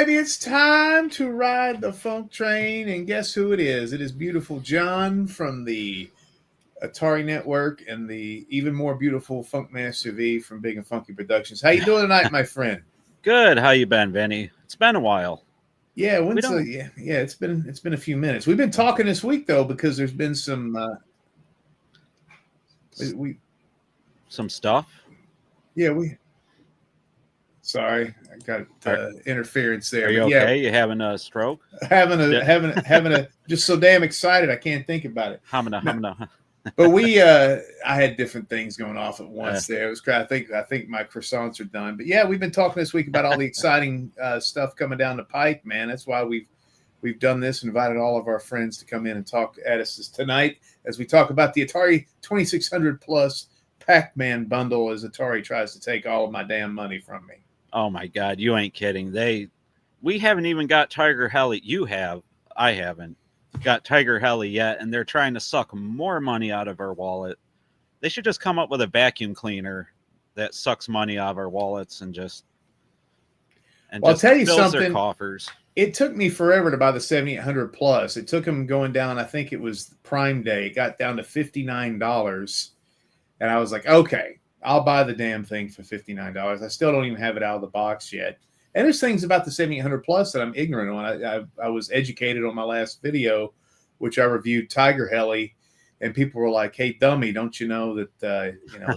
baby, it's time to ride the funk train. And guess who it is? It is beautiful John from the Atari Network and the even more beautiful Funkmaster V from Big and Funky Productions. How you doing tonight, my friend? Good. How you been, Vinnie? It's been a while. Yeah, We when's don't yeah, it's been a few minutes. We've been talking this week though because there's been some we some stuff. yeah we sorry I got Are, interference there, are you but yeah, okay? You having a stroke? having a Yeah. having a just so damn excited I can't think about it. Hamina, No, hamina. but I had different things going off at Uh, once there. It was I think my croissants are done. But yeah, we've been talking this week about all the exciting stuff coming down the pike, man. That's why we've done this, invited all of our friends to come in and talk at us tonight as we talk about the Atari 2600 plus Pac-Man bundle as Atari tries to take all of my damn money from me. oh my God, you ain't kidding. We haven't even got Tiger Heli. You have. I haven't got Tiger Heli yet, and they're trying to suck more money out of our wallet. They should just come up with a vacuum cleaner that sucks money out of our wallets and Well, I'll just tell you fills their something. coffers. It took me forever to buy the 7800 plus. It took them going down. I think it was Prime Day. It got down to $59. And I was like, okay, I'll buy the damn thing for $59. I still don't even have it out of the box yet. And there's things about the 7800 plus that I'm ignorant on. I was educated on my last video, which I reviewed Tiger Heli, and people were like, hey, dummy, don't you know that,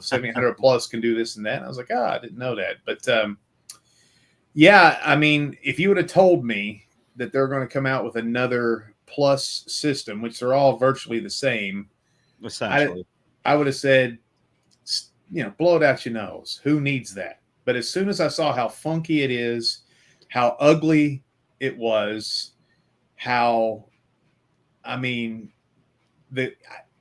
7800 plus can do this and that? And I was like, I didn't know that. But yeah, I mean, if you would have told me that they're going to come out with another plus system, which they're all virtually the same, Essentially. I would have said, blow it out your nose. Who needs that? But as soon as I saw how funky it is, how ugly it was, I mean, the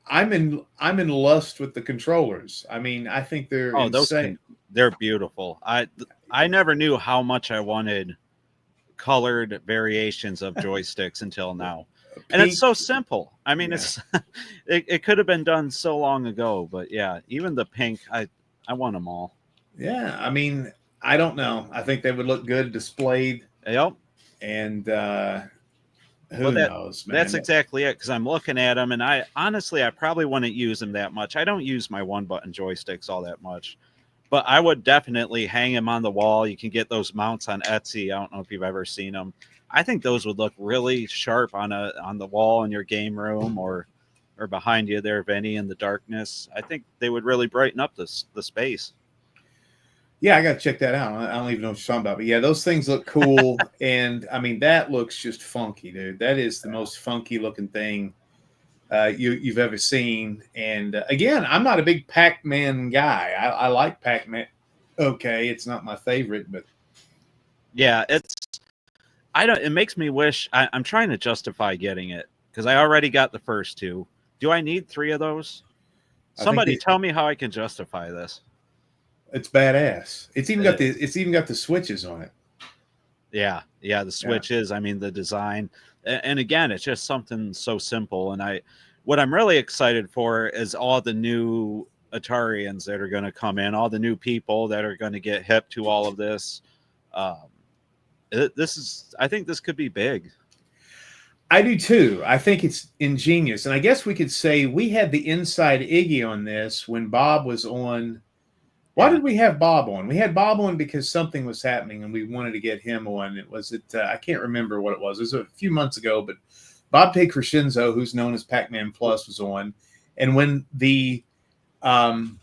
I'm in lust with the controllers. I mean, I think they're Oh, insane. they're beautiful. I never knew how much I wanted colored variations of joysticks until now. And it's Pink, so simple. I mean, yeah. it's it could have been done so long ago, but yeah, even the pink, I want them all. Yeah, I mean, I don't know. I think they would look good displayed, Yep. and Well, who knows, that's man. exactly it. Because I'm looking at them, and I probably wouldn't use them that much. I don't use my one button joysticks all that much, but I would definitely hang them on the wall. You can get those mounts on Etsy. I don't know if you've ever seen them. I think those would look really sharp on the wall in your game room or behind you there, Vinny, in the darkness. I think they would really brighten up the space. Yeah, I got to check that out. I don't even know what you're talking about, but yeah, those things look cool, and I mean that looks just funky, dude. That is the most funky looking thing you've ever seen. And again, I'm not a big Pac-Man guy. I like Pac-Man. Okay, it's not my favorite, but Yeah, I don't. It makes me wish. I'm trying to justify getting it because I already got the first two. Do I need three of those? I think Somebody tell me how I can justify this. it's badass. It's even It got is. the switches on it. Yeah, the Yeah. Switch is. I mean, the design, and again, it's just something so simple. What I'm really excited for is all the new Atarians that are going to come in, all the new people that are going to get hip to all of this. Um, I think this could be big. I do too. I think it's ingenious. And I guess we could say we had the inside Iggy on this when Bob was on. Why Yeah, did we have Bob on? We had Bob on because something was happening and we wanted to get him on. I can't remember what it was. It was a few months ago, but Bob Take Crescenzo, who's known as Pac-Man Plus, was on. And when um,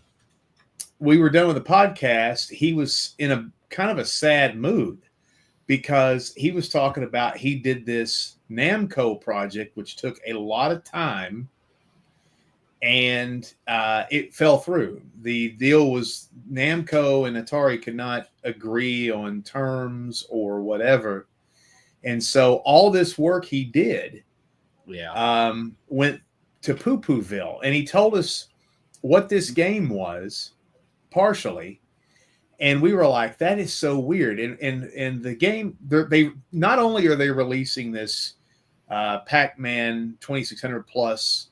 we were done with the podcast, he was in a kind of a sad mood because he was talking about he did this Namco project, which took a lot of time, and it fell through. The deal was Namco and Atari could not agree on terms or whatever. And so all this work he did yeah. went to poo-pooville. And he told us what this game was, partially. And we were like, that is so weird. And the game, they not only are they releasing this Pac-Man 2600 plus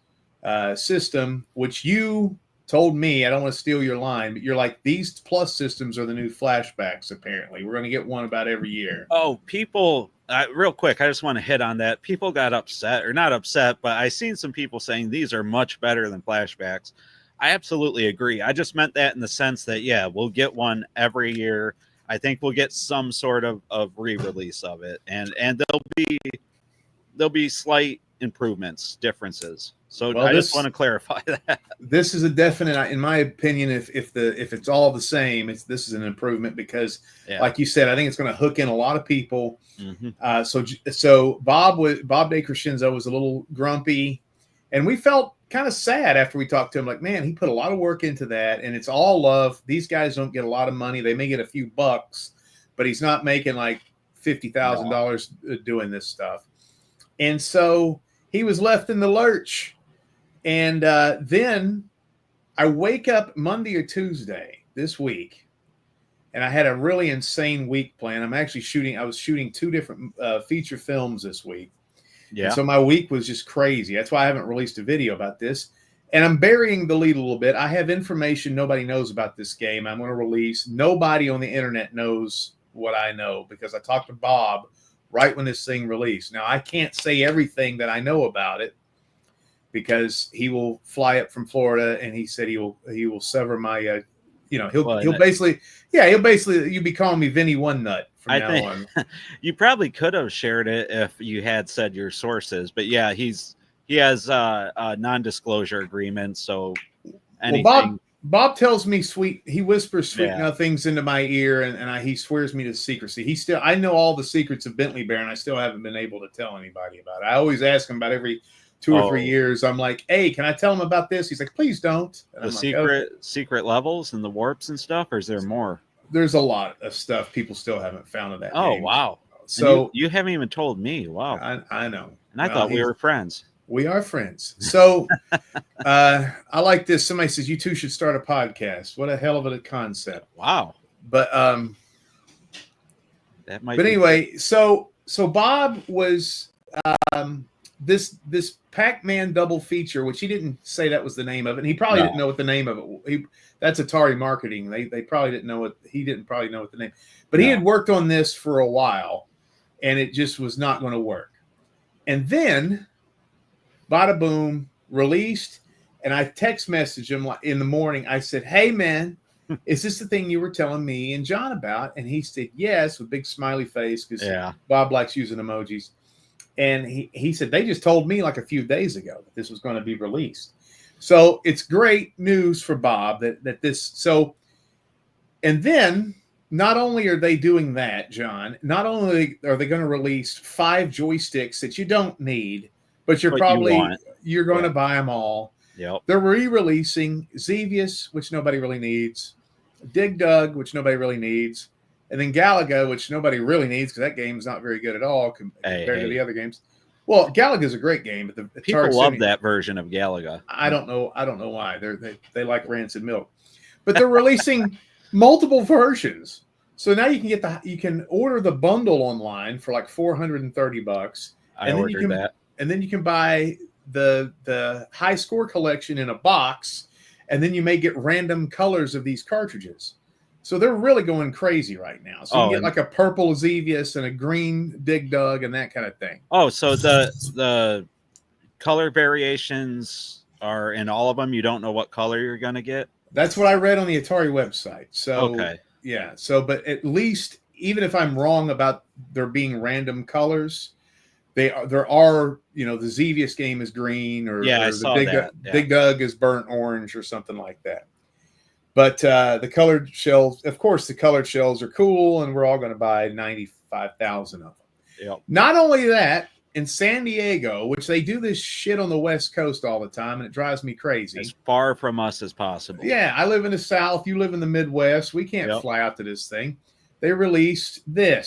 system, which you told me, I don't want to steal your line, but you're like, these Plus systems are the new flashbacks, apparently. We're going to get one about every year. Oh, people, real quick, I just want to hit on that. People got upset, or not upset, but I seen some people saying these are much better than flashbacks. I absolutely agree. I just meant that in the sense that, yeah, we'll get one every year. I think we'll get some sort of re-release of it, and there'll be slight improvements, differences. So Well, I just want to clarify that. This is a definite, in my opinion, if it's all the same, this is an improvement because, like you said, I think it's going to hook in a lot of people. So Bob DeCrescenzo was a little grumpy, and we felt kind of sad after we talked to him. Like, man, he put a lot of work into that, and it's all love. These guys don't get a lot of money; they may get a few bucks, but he's not making like $50,000 doing this stuff. And so he was left in the lurch. And then I wake up Monday or Tuesday this week, and I had a really insane week planned. I was shooting 2 different feature films this week. Yeah. And so my week was just crazy. That's why I haven't released a video about this. And I'm burying the lead a little bit. I have information nobody knows about this game I'm going to release. Nobody on the internet knows what I know because I talked to Bob right when this thing released. Now, I can't say everything that I know about it, because he will fly up from Florida, and he said he will sever my, he'll basically you'd be calling me Vinnie One Nut from now on. You probably could have shared it if you had said your sources, but yeah, he has a non-disclosure agreement, so anything. Well, Bob tells me he whispers sweet nothings into my ear, and he swears me to secrecy. I know all the secrets of Bentley Bear, and I still haven't been able to tell anybody about it. I always ask him about every 2 or 3 years. I'm like, hey, can I tell him about this? He's like, please don't. And the secret levels and the warps and stuff, or is there more? There's a lot of stuff people still haven't found in that game. Oh, wow. So you haven't even told me. Wow. I know. And I thought we were friends. We are friends. So I like this. Somebody says, you two should start a podcast. What a hell of a concept. Wow. But that might anyway, so Bob was this Pac-Man double feature, which he didn't say that was the name of it. And he probably didn't know what the name of it. That's Atari marketing. They probably didn't know what he didn't probably know what the name. But he had worked on this for a while, and it just was not going to work. And then, bada boom, released. And I text messaged him in the morning. I said, "Hey man, is this the thing you were telling me and John about?" And he said, "Yes," with a big smiley face, because Bob likes using emojis. And he said, they just told me like a few days ago that this was going to be released. So it's great news for Bob that this. So, and then not only are they doing that, John, not only are they going to release 5 joysticks that you don't need, but you're going to buy them all. Yep. They're re-releasing Xevious, which nobody really needs, Dig Dug, which nobody really needs, and then Galaga, which nobody really needs because that game's not very good at all compared to the other games. Well, Galaga's a great game, but the people love that version of Galaga. I don't know why. They like rancid milk, but they're releasing multiple versions. So now you can you can order the bundle online for like $430. I ordered that, and then you can buy the high score collection in a box, and then you may get random colors of these cartridges. So they're really going crazy right now. So you get like a purple Xevious and a green Dig Dug and that kind of thing. Oh, so the color variations are in all of them. You don't know what color you're going to get? That's what I read on the Atari website. So yeah. So, but at least, even if I'm wrong about there being random colors, there are, the Xevious game is green, or I saw that. Dig Dug is burnt orange or something like that. But the colored shells, of course, the colored shells are cool, and we're all going to buy 95,000 of them. Yep. Not only that, in San Diego, which they do this shit on the West Coast all the time, and it drives me crazy. As far from us as possible. Yeah, I live in the South. You live in the Midwest. We can't fly out to this thing. They released the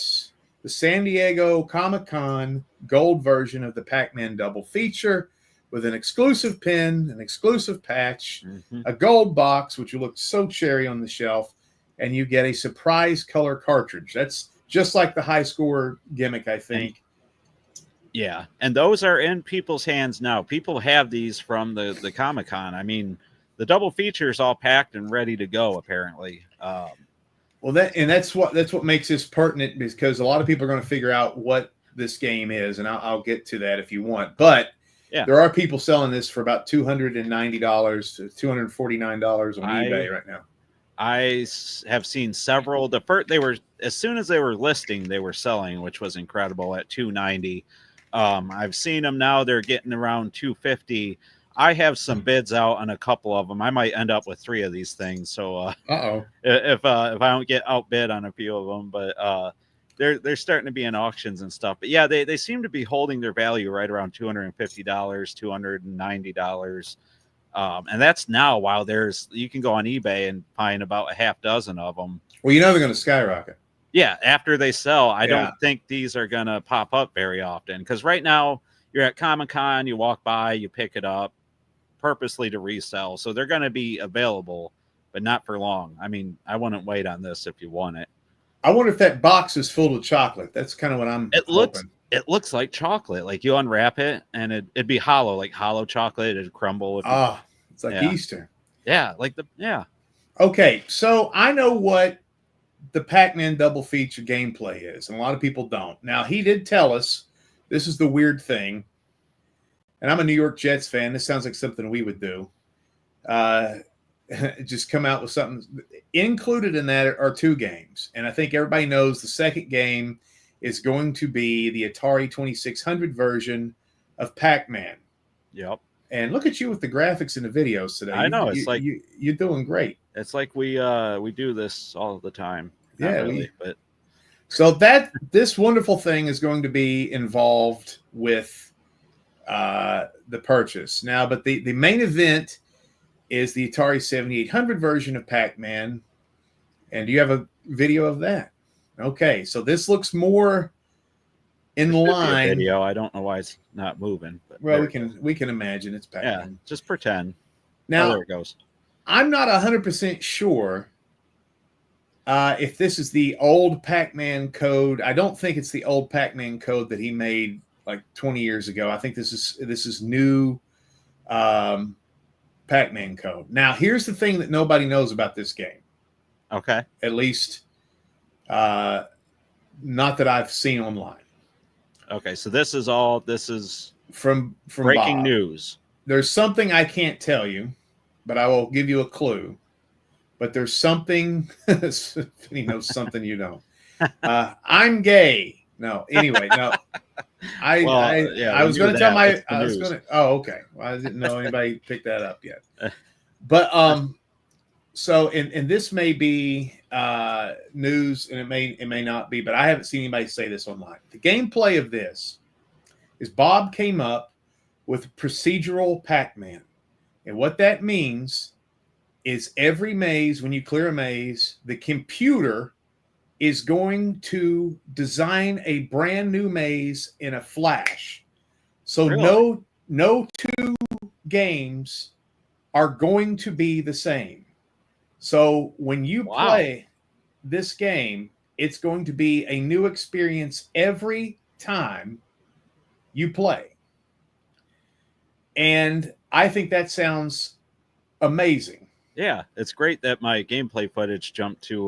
San Diego Comic-Con gold version of the Pac-Man double feature, with an exclusive pin, an exclusive patch, a gold box, which will look so cherry on the shelf, and you get a surprise color cartridge. That's just like the high score gimmick, I think. Yeah, and those are in people's hands now. People have these from the Comic-Con. I mean, the double feature is all packed and ready to go. Apparently, well, that's what makes this pertinent, because a lot of people are going to figure out what this game is, and I'll get to that if you want. But yeah, there are people selling this for about $290 to $249 on eBay right now. I have seen several. The first, they were, as soon as they were listing, they were selling, which was incredible, at $290. I've seen them now; they're getting around $250. I have some bids out on a couple of them. I might end up with 3 of these things. So if I don't get outbid on a few of them, but they're starting to be in auctions and stuff. But yeah, they seem to be holding their value right around $250, $290. And that's now, while you can go on eBay and find about a half dozen of them. Well, you know they're going to skyrocket. Yeah, after they sell, I don't think these are going to pop up very often, because right now you're at Comic-Con, you walk by, you pick it up purposely to resell. So they're going to be available, but not for long. I mean, I wouldn't wait on this if you want it. I wonder if that box is filled with chocolate. That's kind of what I'm hoping. It looks like chocolate. Like you unwrap it and it'd be hollow, like hollow chocolate. It'd crumble. It's like Easter. Yeah, Okay, so I know what the Pac-Man double feature gameplay is, and a lot of people don't. Now, he did tell us, this is the weird thing, and I'm a New York Jets fan. This sounds like something we would do. Just come out with something. Included in that are 2 games, and I think everybody knows the second game is going to be the Atari 2600 version of Pac-Man. Yep. And look at you with the graphics and the videos today. I know, it's like you're doing great. It's like we do this all the time. Not really, but so this wonderful thing is going to be involved with the purchase now. But the main event is the Atari 7800 version of Pac-Man, and do you have a video of that? Okay, so this looks more in line. Video. I don't know why it's not moving. But well, we can imagine it's Pac-Man. Yeah, just pretend. Now there it goes. I'm not 100% sure if this is the old Pac-Man code. I don't think it's the old Pac-Man code that he made like 20 years ago. I think this is new Pac-Man code. Now, here's the thing that nobody knows about this game. Okay. At least not that I've seen online. Okay, so this is from breaking Bob. News. There's something I can't tell you, but I will give you a clue. But there's something. He knows something you don't. I'm gay. No. Anyway, no. I was going to tell my. I was going to. Oh, okay. Well, I didn't know anybody picked that up yet. But so and this may be news, and it may not be, but I haven't seen anybody say this online. The gameplay of this is Bob came up with procedural Pac-Man, and what that means is every maze, when you clear a maze, the computer is going to design a brand new maze in a flash. So really? no 2 games are going to be the same. So when you play this game, it's going to be a new experience every time you play. And I think that sounds amazing. Yeah, it's great that my gameplay footage jumped to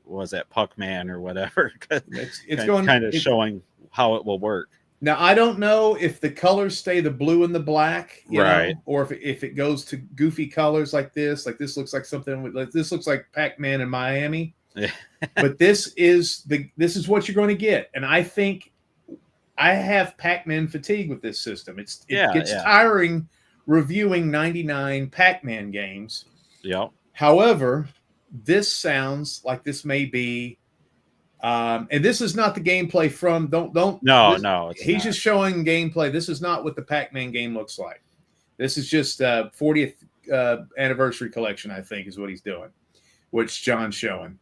was that Pacman or whatever. It's kind of showing how it will work. Now, I don't know if the colors stay the blue and the black, you know, or if it goes to goofy colors like this. Like this looks like something. This looks like Pac-Man in Miami. But this is what you're going to get, and I think I have Pac-Man fatigue with this system. It gets tiring reviewing 99 Pac-Man games. Yeah. However, this sounds like this may be, and this is not the gameplay from. No. He's just showing gameplay. This is not what the Pac-Man game looks like. This is just 40th anniversary collection, I think, is what he's doing, which John's showing.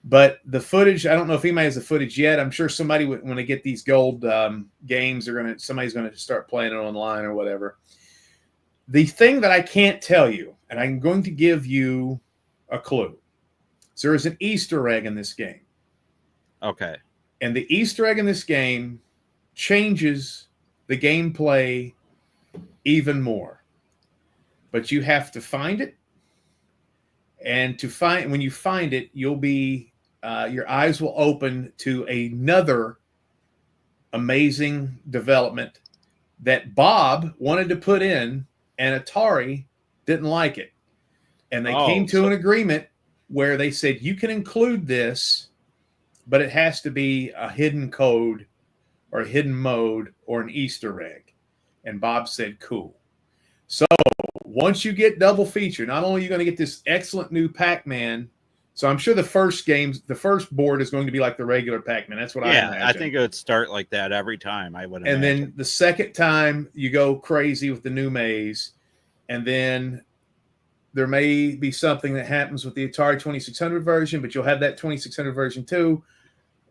But the footage, I don't know if anybody has the footage yet. I'm sure somebody, when they get these gold games, somebody's going to start playing it online or whatever. The thing that I can't tell you, and I'm going to give you a clue. So there is an Easter egg in this game. Okay. And the Easter egg in this game changes the gameplay even more. But you have to find it, And when you find it, you'll be your eyes will open to another amazing development that Bob wanted to put in, and Atari didn't like it. And they came to an agreement where they said, you can include this, but it has to be a hidden code or a hidden mode or an Easter egg. And Bob said, cool. So once you get double feature, not only are you going to get this excellent new Pac-Man, so I'm sure the first board is going to be like the regular Pac-Man. That's what I imagine. I think it would start like that every time, I would imagine. imagine. Then the second time you go crazy with the new maze, and then there may be something that happens with the Atari 2600 version, but you'll have that 2600 version too.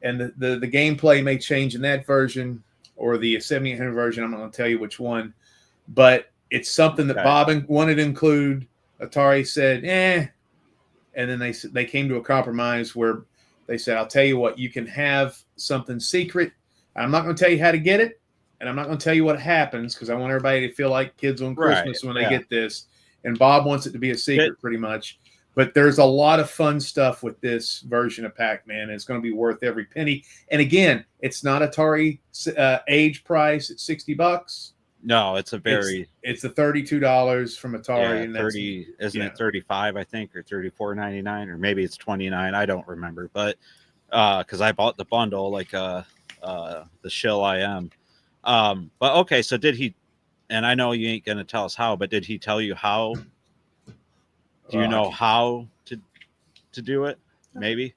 And the gameplay may change in that version, or the 7800 version. I'm not going to tell you which one, but it's something that Bob wanted to include. Atari said, and then they came to a compromise where they said, I'll tell you what, you can have something secret. I'm not going to tell you how to get it, and I'm not going to tell you what happens, because I want everybody to feel like kids on Christmas when they get this. And Bob wants it to be a secret pretty much. But there's a lot of fun stuff with this version of Pac-Man. It's going to be worth every penny. And again, it's not Atari age price. It's $60. No, it's a it's the $32 from Atari. Yeah, and 30 isn't it 35, I think, or $34.99, or maybe it's 29. I don't remember, but because I bought the bundle like the shill I am. But okay, so did he? And I know you ain't gonna tell us how, but did he tell you how? Do you know how to do it? Maybe.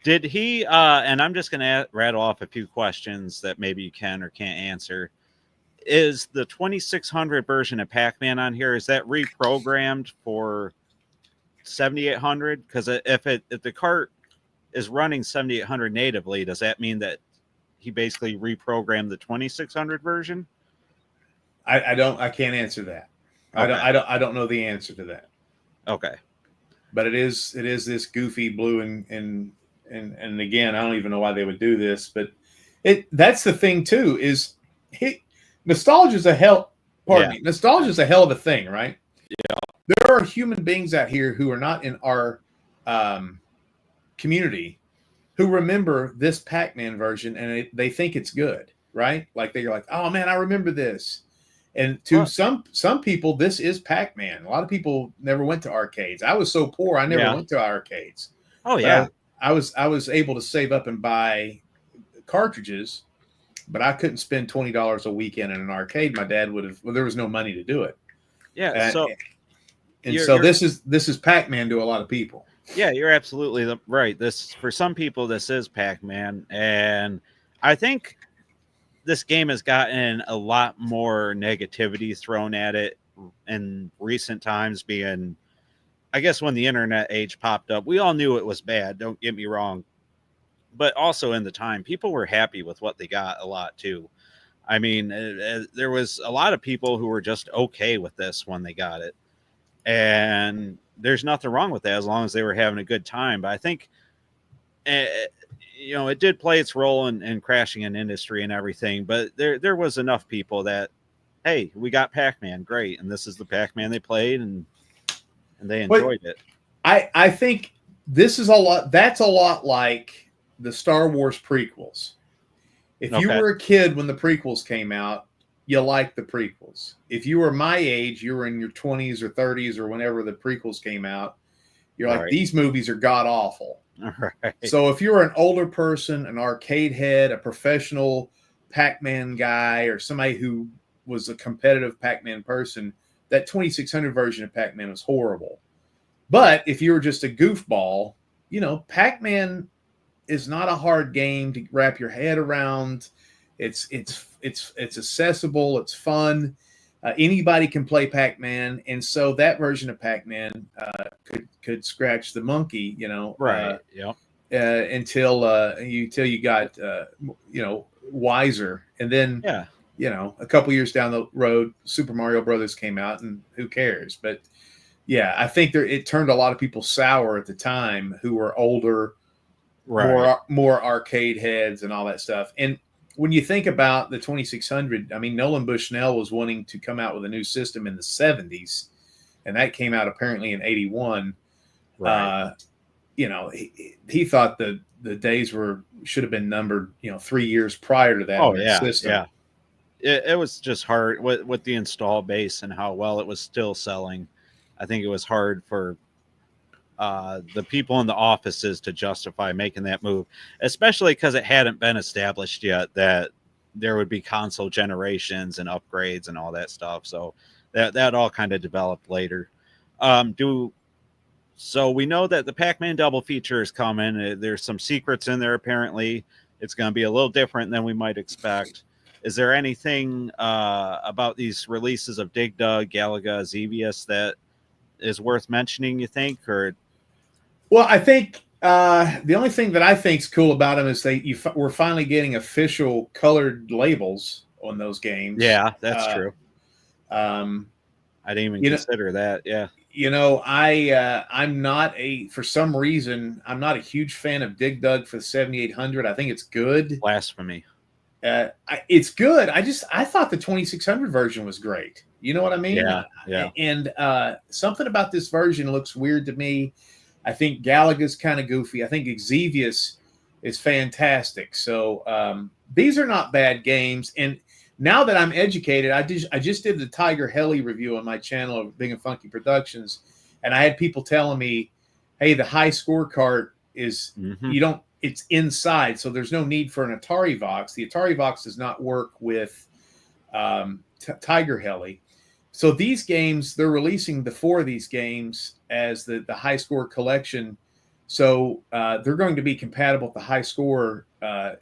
Did he? And I'm just gonna rattle off a few questions that maybe you can or can't answer. Is the 2600 version of Pac-Man on here? Is that reprogrammed for 7800? Because if the cart is running 7800 natively, does that mean that he basically reprogrammed the 2600 version? I can't answer that. Okay. I don't know the answer to that. Okay. But it is this goofy blue and again, I don't even know why they would do this, but that's the thing too, is nostalgia is a hell of a thing, right? Yeah. There are human beings out here who are not in our community who remember this Pac-Man version, and they think it's good, right? Like they're like, oh man, I remember this. And to some people, this is Pac-Man. A lot of people never went to arcades. I was so poor, I never went to arcades. Oh yeah, I was able to save up and buy cartridges, but I couldn't spend $20 a weekend in an arcade. My dad would have. Well, there was no money to do it. Yeah. So this is Pac-Man to a lot of people. Yeah, you're absolutely right. For some people, this is Pac-Man, and I think this game has gotten a lot more negativity thrown at it in recent times, being, I guess, when the internet age popped up, we all knew it was bad. Don't get me wrong. But also in the time, people were happy with what they got a lot too. I mean, there was a lot of people who were just okay with this when they got it. And there's nothing wrong with that as long as they were having a good time. But I think, it did play its role in crashing an industry and everything. But there was enough people that, hey, we got Pac-Man, great, and this is the Pac-Man they played, and they enjoyed it. I think this is a lot. That's a lot like the Star Wars prequels. If you were a kid when the prequels came out, you liked the prequels. If you were my age, you were in your 20s or 30s or whenever the prequels came out, you're like, these movies are god awful. Right. So if you're an older person, an arcade head, a professional Pac-Man guy, or somebody who was a competitive Pac-Man person, that 2600 version of Pac-Man was horrible. But if you were just a goofball, Pac-Man is not a hard game to wrap your head around. It's accessible. It's fun. Anybody can play Pac-Man, and so that version of Pac-Man could scratch the monkey, right? Until you got wiser, and then a couple years down the road, Super Mario Brothers came out, and who cares? But yeah, I think it turned a lot of people sour at the time who were older, more arcade heads and all that stuff. And when you think about the 2600, I mean, Nolan Bushnell was wanting to come out with a new system in the 70s, and that came out apparently in 81. Right. He thought the days should have been numbered, 3 years prior to that Oh on that yeah, system. yeah. It was just hard with the install base and how well it was still selling. I think it was hard for the people in the offices to justify making that move, especially because it hadn't been established yet that there would be console generations and upgrades and all that stuff. So that all kind of developed later. Do So we know that the Pac-Man double feature is coming. There's some secrets in there. Apparently, it's going to be a little different than we might expect. Is there anything about these releases of Dig Dug, Galaga, Xevious that is worth mentioning? You think, or Well, I think the only thing that I think is cool about them is we're finally getting official colored labels on those games. yeah, that's true. Um, I didn't even you know, consider that. Yeah, I'm not for some reason I'm not a huge fan of Dig Dug for the 7800. I think it's good. blasphemy. It's good. I thought the 2600 version was great. You know what I mean? Yeah, yeah. And something about this version looks weird to me. I think Galaga's kind of goofy. I think Xevious is fantastic. So these are not bad games. And now that I'm educated, I just did the Tiger Heli review on my channel of Big and Funky Productions, and I had people telling me, "Hey, the high score cart is it's inside, so there's no need for an Atari Vox. The Atari Vox does not work with Tiger Heli." So these games, they're releasing the 4 of these games as the high score collection. So they're going to be compatible with the high score on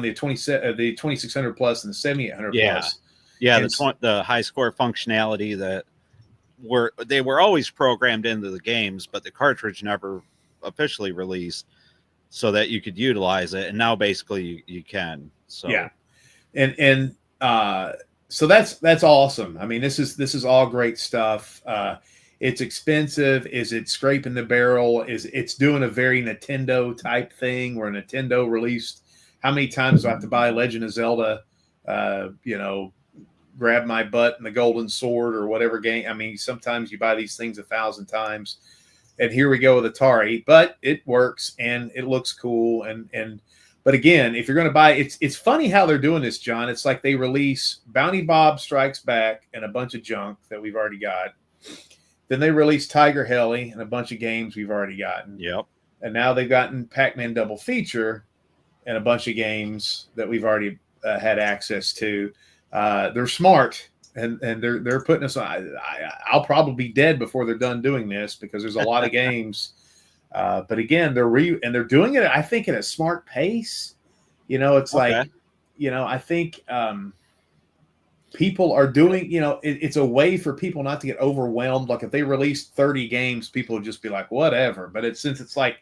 the 2600 plus and the 7800 plus. Yeah, the high score functionality that they were always programmed into the games, but the cartridge never officially released so that you could utilize it. And now basically you can. So yeah, and so that's awesome. I mean, this is all great stuff. It's expensive. Is it scraping the barrel? It's doing a very Nintendo type thing where Nintendo released. How many times do I have to buy Legend of Zelda? Grab my butt and the Golden Sword or whatever game. I mean, sometimes you buy these things 1,000 times, and here we go with Atari. But it works and it looks cool. But again, if you're going to buy, it's funny how they're doing this, John. It's like they release Bounty Bob Strikes Back and a bunch of junk that we've already got. Then they release Tiger Heli and a bunch of games we've already gotten. Yep. And now they've gotten Pac-Man Double Feature and a bunch of games that we've already had access to. They're smart, and they're putting us on. I'll probably be dead before they're done doing this because there's a lot of games. But again, they're doing it, I think, at a smart pace. It's like, I think people are doing, it's a way for people not to get overwhelmed. Like if they released 30 games, people would just be like, whatever. But since it's like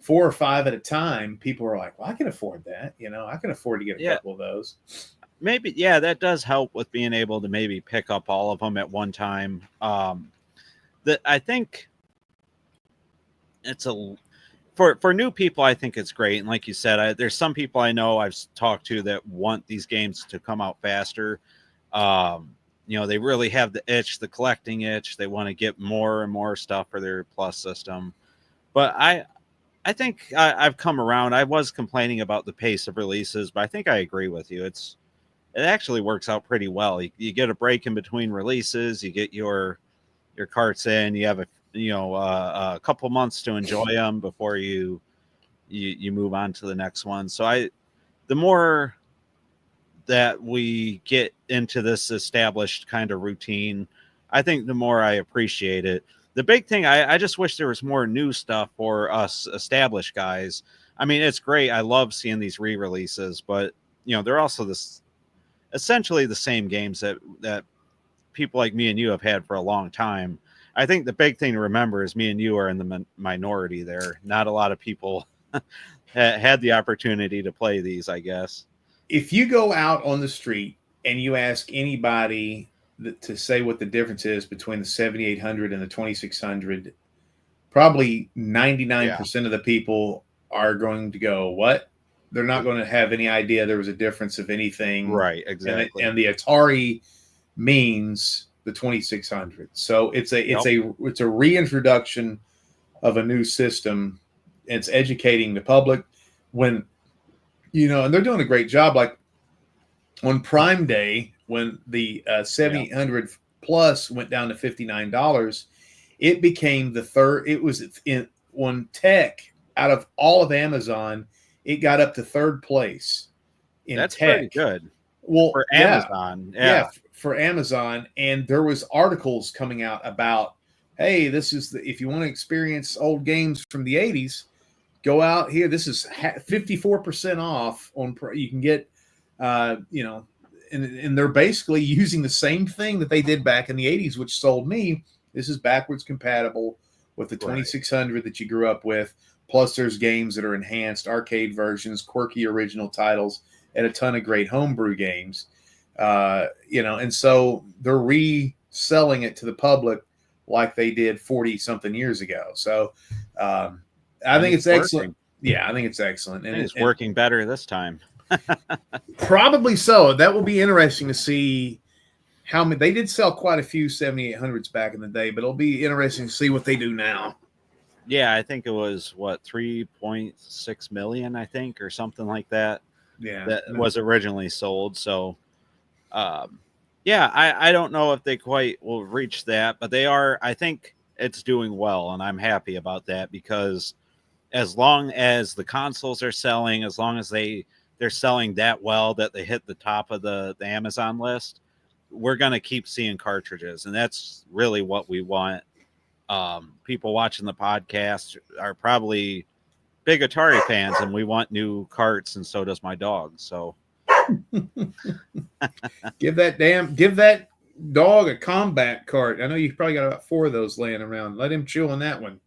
4 or 5 at a time, people are like, well, I can afford that. I can afford to get a couple of those. Maybe, yeah, that does help with being able to maybe pick up all of them at one time. I think it's for new people, I think it's great. And like you said, there's some people I know I've talked to that want these games to come out faster. They really have the collecting itch. They want to get more and more stuff for their Plus system. But I think I've come around. I was complaining about the pace of releases, but I think I agree with you. It actually works out pretty well. You get a break in between releases. You get your carts in. You have a couple months to enjoy them before you move on to the next one. So the more that we get into this established kind of routine, I think the more I appreciate it. The big thing, I just wish there was more new stuff for us established guys. I mean, it's great. I love seeing these re-releases, but they're also essentially the same games that people like me and you have had for a long time. I think the big thing to remember is me and you are in the minority there. Not a lot of people had the opportunity to play these, I guess. If you go out on the street and you ask anybody to say what the difference is between the 7800 and the 2600, probably 99% of the people are going to go, what? They're not going to have any idea there was a difference of anything. Right, exactly. And the Atari means the 2600. So it's a reintroduction of a new system. It's educating the public when, and they're doing a great job. Like on Prime Day, when the 7800 Plus went down to $59, it became the third. It was on tech out of all of Amazon. It got up to third place in That's tech. pretty good. Well, for Amazon. Yeah. For Amazon. And there was articles coming out about, hey, this is if you want to experience old games from the 80s, go out here. This is 54% off on. You can get, and they're basically using the same thing that they did back in the 80s, which sold me. This is backwards compatible with the 2600 that you grew up with. Plus, there's games that are enhanced, arcade versions, quirky original titles, and a ton of great homebrew games. And so they're reselling it to the public like they did 40-something years ago. So I think it's excellent. Yeah, I think it's excellent. And it's working better this time. Probably so. That will be interesting to see how many. They did sell quite a few 7800s back in the day, but it'll be interesting to see what they do now. Yeah, I think it was 3.6 million, I think, or something like that. Yeah, that was originally sold. So, I don't know if they quite will reach that, but they are. I think it's doing well, and I'm happy about that because as long as the consoles are selling, as long as they're selling that well that they hit the top of the Amazon list, we're going to keep seeing cartridges. And that's really what we want. People watching the podcast are probably big Atari fans, and we want new carts, and so does my dog. So give that dog a combat cart. I know you've probably got about 4 of those laying around. Let him chew on that one.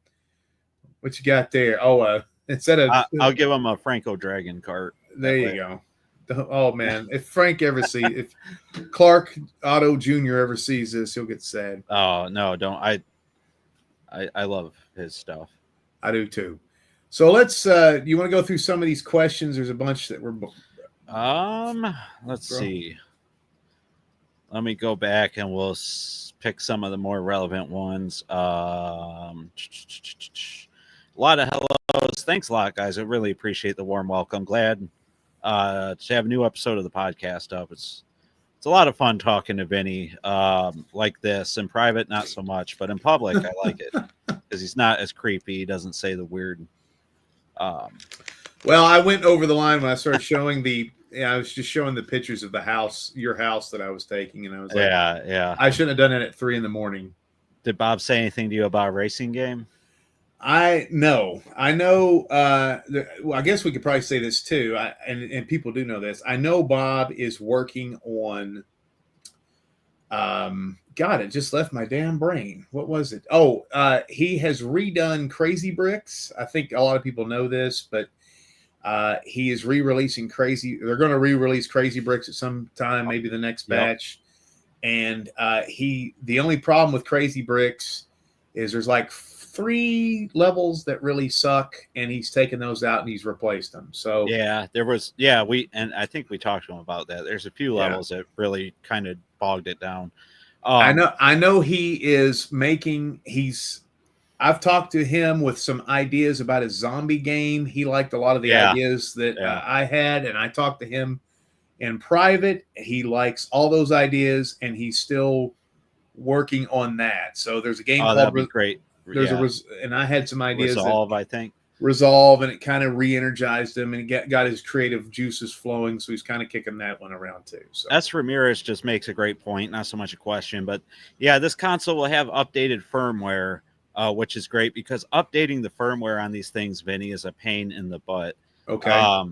What you got there? Oh, instead of I'll give him a Franco Dragon cart. There you go. Oh man, if Frank ever if Clark Otto Jr. ever sees this, he'll get sad. Oh no, don't. I love his stuff. I do too. So let's you want to go through some of these questions? There's a bunch that were let's see. Let me go back and we'll pick some of the more relevant ones. A lot of hellos. Thanks a lot, guys. I really appreciate the warm welcome. Glad to have a new episode of the podcast up. It's a lot of fun talking to Vinnie like this. In private, not so much, but in public, I like it because he's not as creepy. He doesn't say the weird. Well, I went over the line when I started showing I was just showing the pictures of the house, your house that I was taking, and I was like, yeah. I shouldn't have done it at 3 a.m. Did Bob say anything to you about a racing game? I know. Well, I guess we could probably say this too, and people do know this. I know Bob is working on. God, it just left my damn brain. What was it? Oh, he has redone Crazy Bricks. I think a lot of people know this, but he is re-releasing Crazy. They're going to re-release Crazy Bricks at some time, maybe the next batch. And the only problem with Crazy Bricks is there's like 3 levels that really suck, and he's taken those out and he's replaced them. So yeah, there was I think we talked to him about that. There's a few levels that really kind of bogged it down. I know he is making. I've talked to him with some ideas about his zombie game. He liked a lot of the ideas that I had, and I talked to him in private. He likes all those ideas, and he's still working on that. So there's a game called that'd be great. And I had some ideas. Resolve, and it kind of re-energized him and got his creative juices flowing. So he's kind of kicking that one around too. So S. Ramirez just makes a great point. Not so much a question, but yeah, this console will have updated firmware, which is great because updating the firmware on these things, Vinny, is a pain in the butt. Okay.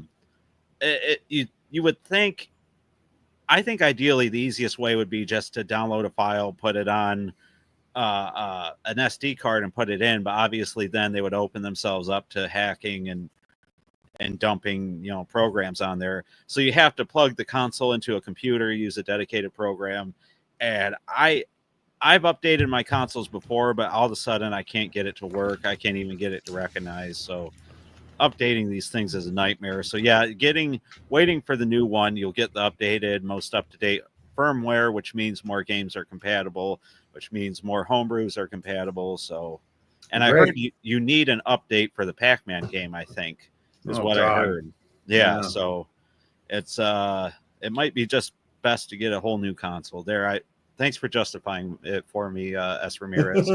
You would think. I think ideally the easiest way would be just to download a file, put it on an SD card and put it in, but obviously then they would open themselves up to hacking and dumping programs on there. So you have to plug the console into a computer, use a dedicated program. And I've updated my consoles before, but all of a sudden I can't get it to work. I can't even get it to recognize. So updating these things is a nightmare. So yeah, waiting for the new one, you'll get the updated, most up-to-date firmware, which means more games are compatible, which means more homebrews are compatible. So, and I heard you need an update for the Pac-Man game, I think, is what I heard. Yeah, so it's it might be just best to get a whole new console. Thanks for justifying it for me, S. Ramirez.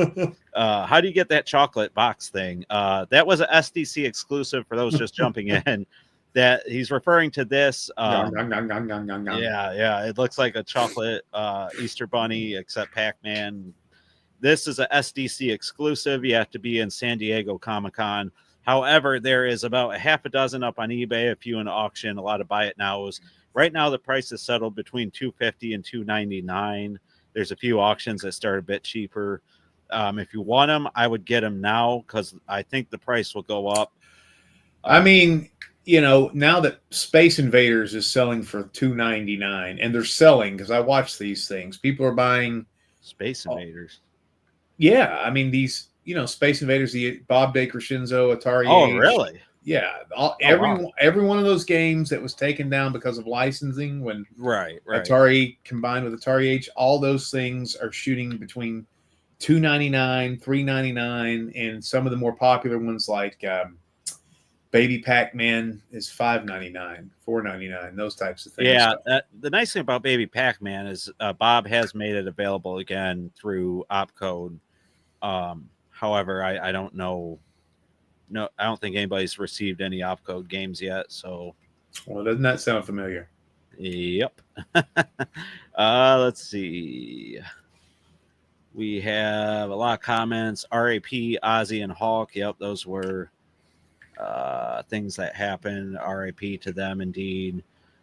How do you get that chocolate box thing? That was a SDC exclusive for those just jumping in. That he's referring to this. Yeah, it looks like a chocolate Easter bunny, except Pac-Man. This is a SDC exclusive. You have to be in San Diego Comic-Con. However, there is about a half a dozen up on eBay, a few in auction, a lot of buy it nows. Right now, the price is settled between $250 and $299. There's a few auctions that start a bit cheaper. If you want them, I would get them now because I think the price will go up. I mean, you know, now that Space Invaders is selling for $299, and they're selling because I watch these things. People are buying Space Invaders. Yeah, I mean these, you know, Space Invaders, the Bob Baker Shinzo Atari. Oh, really? Yeah, every one of those games that was taken down because of licensing when right. Atari combined with Atari H, all those things are shooting between $299, $399, and some of the more popular ones like Baby Pac-Man is $599, $499, those types of things. Yeah, the nice thing about Baby Pac-Man is Bob has made it available again through opcode. However, I don't know. No, I don't think anybody's received any opcode games yet. So, well, doesn't that sound familiar? Yep. Let's see. We have a lot of comments. RAP, Ozzy, and Hawk. Yep, those were things that happened. RAP to them, indeed.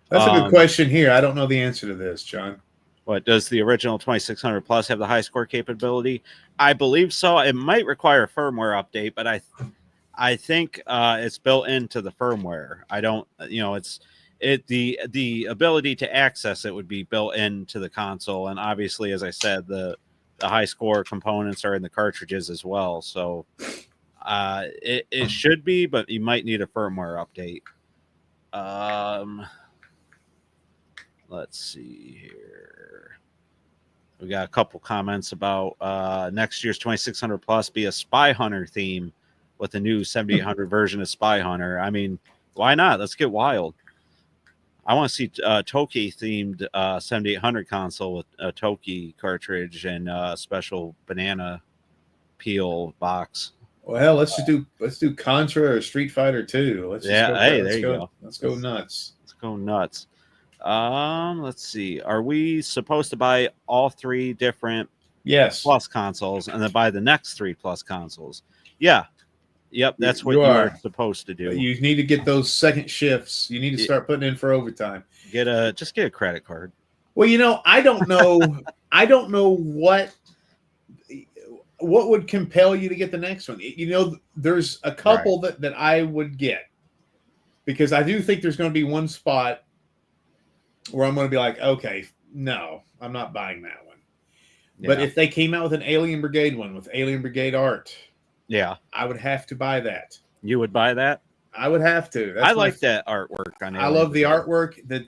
That's a good question here. I don't know the answer to this, John. What does the original 2600 Plus have the high score capability? I believe so. It might require a firmware update, but I think it's built into the firmware. I don't, you know, the ability to access it would be built into the console, and obviously, as I said, the high score components are in the cartridges as well. So it should be, but you might need a firmware update. Let's see here. We got a couple comments about next year's 2600 Plus be a Spy Hunter theme with a new 7800 version of Spy Hunter. I mean, why not? Let's get wild. I want to see Toki themed 7800 console with a Toki cartridge and a special banana peel box. Well, hell, let's do Contra or Street Fighter 2. There you go. Let's go nuts. Let's go nuts. Let's see. Are we supposed to buy all three different Plus consoles and then buy the next three Plus consoles? Yeah. Yep, that's what you are supposed to do. But you need to get those second shifts. You need to start putting in for overtime. Just get a credit card. Well, you know, I don't know. I don't know what would compel you to get the next one. You know, there's a couple that I would get because I do think there's going to be one spot where I'm going to be like, okay, no, I'm not buying that one. Yeah. But if they came out with an Alien Brigade one with Alien Brigade art, yeah, I would have to buy that. You would buy that? I would have to. I like that artwork on Alien. I love the artwork. The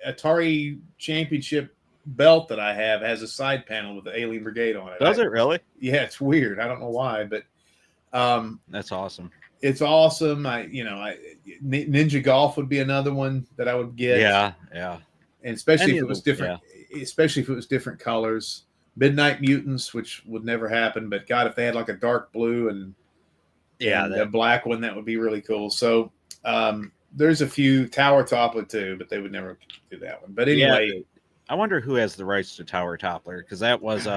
Atari Championship belt that I have has a side panel with the Alien Brigade on it. Does it really? Yeah, it's weird. I don't know why, but that's awesome. It's awesome. Ninja Golf would be another one that I would get. Yeah. And especially if it was different, especially if it was different colors. Midnight Mutants, which would never happen, but God, if they had like a dark blue and a black one, that would be really cool. So there's a few Tower Toppler too, but they would never do that one. But anyway, I wonder who has the rights to Tower Toppler because that was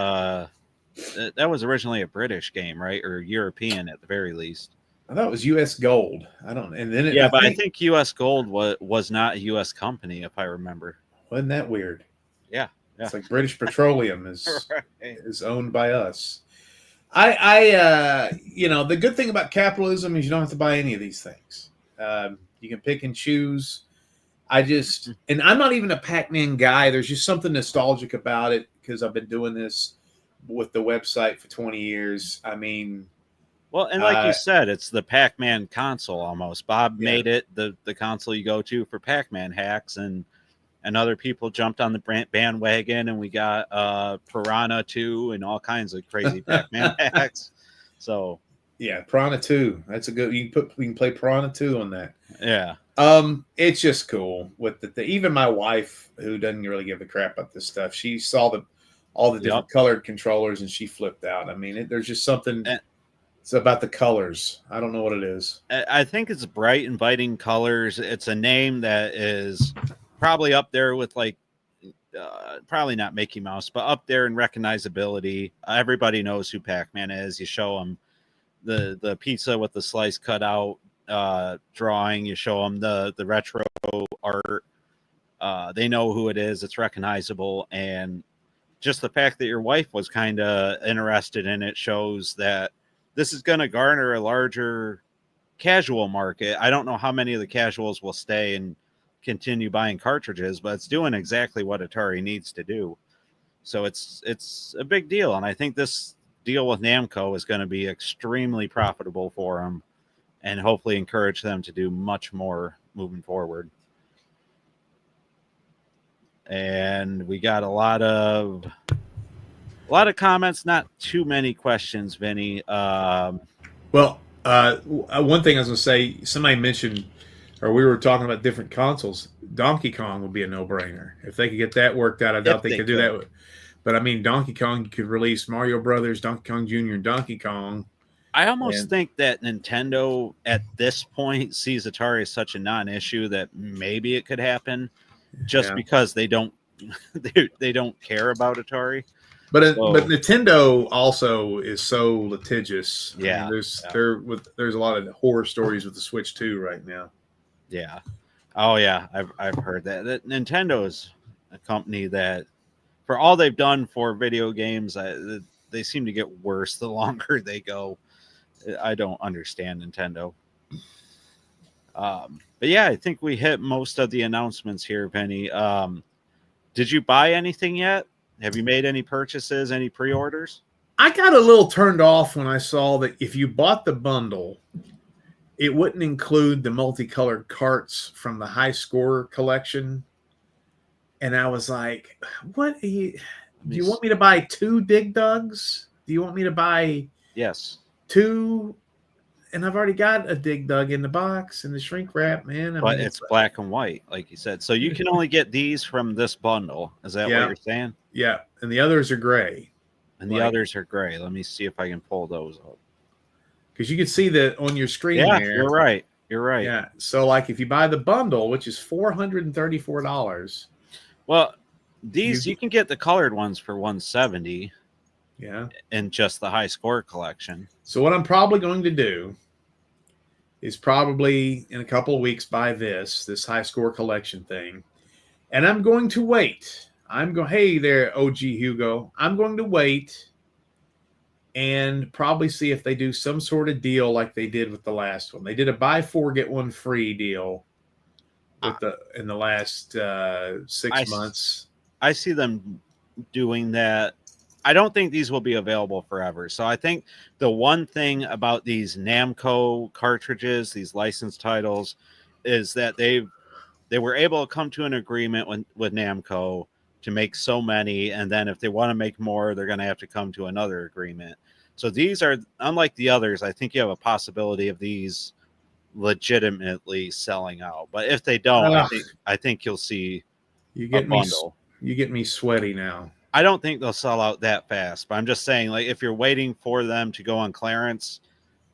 originally a British game, right, or European at the very least. I thought it was U.S. Gold. I don't. And then I think U.S. Gold was not a U.S. company, if I remember. Wasn't that weird? Yeah. It's like British Petroleum is owned by us. The good thing about capitalism is you don't have to buy any of these things. You can pick and choose. And I'm not even a Pac-Man guy. There's just something nostalgic about it because I've been doing this with the website for 20 years. I mean, well, and like you said, it's the Pac-Man console almost. Bob made it the console you go to for Pac-Man hacks, and and other people jumped on the bandwagon, and we got Piranha 2 and all kinds of crazy Pac-Man packs. So yeah, Piranha 2. That's a good. You can play Piranha 2 on that. yeah. It's just cool with even my wife, who doesn't really give a crap about this stuff, she saw all the different colored controllers and she flipped out. I mean, there's just something. It's about the colors. I don't know what it is. I think it's bright, inviting colors. It's a name that is probably up there with like, probably not Mickey Mouse, but up there in recognizability. Everybody knows who Pac-Man is. You show them the pizza with the slice cut out drawing. You show them the retro art. They know who it is. It's recognizable. And just the fact that your wife was kind of interested in it shows that this is going to garner a larger casual market. I don't know how many of the casuals will stay and continue buying cartridges, but it's doing exactly what Atari needs to do. So it's a big deal. And I think this deal with Namco is going to be extremely profitable for them and hopefully encourage them to do much more moving forward. And we got a lot of comments, not too many questions, Vinny. Well, one thing I was going to say, somebody mentioned, or we were talking about different consoles. Donkey Kong would be a no-brainer. If they could get that worked out, I doubt they could do that. But I mean, Donkey Kong, you could release Mario Brothers, Donkey Kong Jr., and Donkey Kong. I almost think that Nintendo at this point sees Atari as such a non-issue that maybe it could happen just because they don't they don't care about Atari. But Nintendo also is so litigious. Yeah, I mean, there's a lot of horror stories with the Switch 2 right now. Yeah. Oh yeah, I've heard that Nintendo is a company that, for all they've done for video games, they seem to get worse the longer they go. I don't understand Nintendo. But yeah, I think we hit most of the announcements here, Vinny. Did you buy anything yet? Have you made any purchases, any pre-orders? I got a little turned off when I saw that if you bought the bundle, it wouldn't include the multicolored carts from the high score collection. And I was like, what? Do you want me to buy 2 Dig Dugs? Do you want me to buy two? And I've already got a Dig Dug in the box in the shrink wrap, man. But it's black and white, like you said. So you can only get these from this bundle. Is that what you're saying? Yeah. And the others are gray. And the others are gray. Let me see if I can pull those up. Because you can see that on your screen there. You're right. You're right. Yeah. So like if you buy the bundle, which is $434. Well, these you can get the colored ones for $170. Yeah. And just the high score collection. So what I'm probably going to do is probably in a couple of weeks buy this high score collection thing. And I'm going to wait. Hey there, OG Hugo. I'm going to wait and probably see if they do some sort of deal like they did with the last one. They did a buy 4, get 1 free deal in the last 6 months. I see them doing that. I don't think these will be available forever. So I think the one thing about these Namco cartridges, these licensed titles, is that they were able to come to an agreement with Namco to make so many, and then if they want to make more, they're going to have to come to another agreement. So these are, unlike the others, I think you have a possibility of these legitimately selling out. But if they don't, I think you'll see a bundle. You get me sweaty now. I don't think they'll sell out that fast, but I'm just saying, like, if you're waiting for them to go on clearance,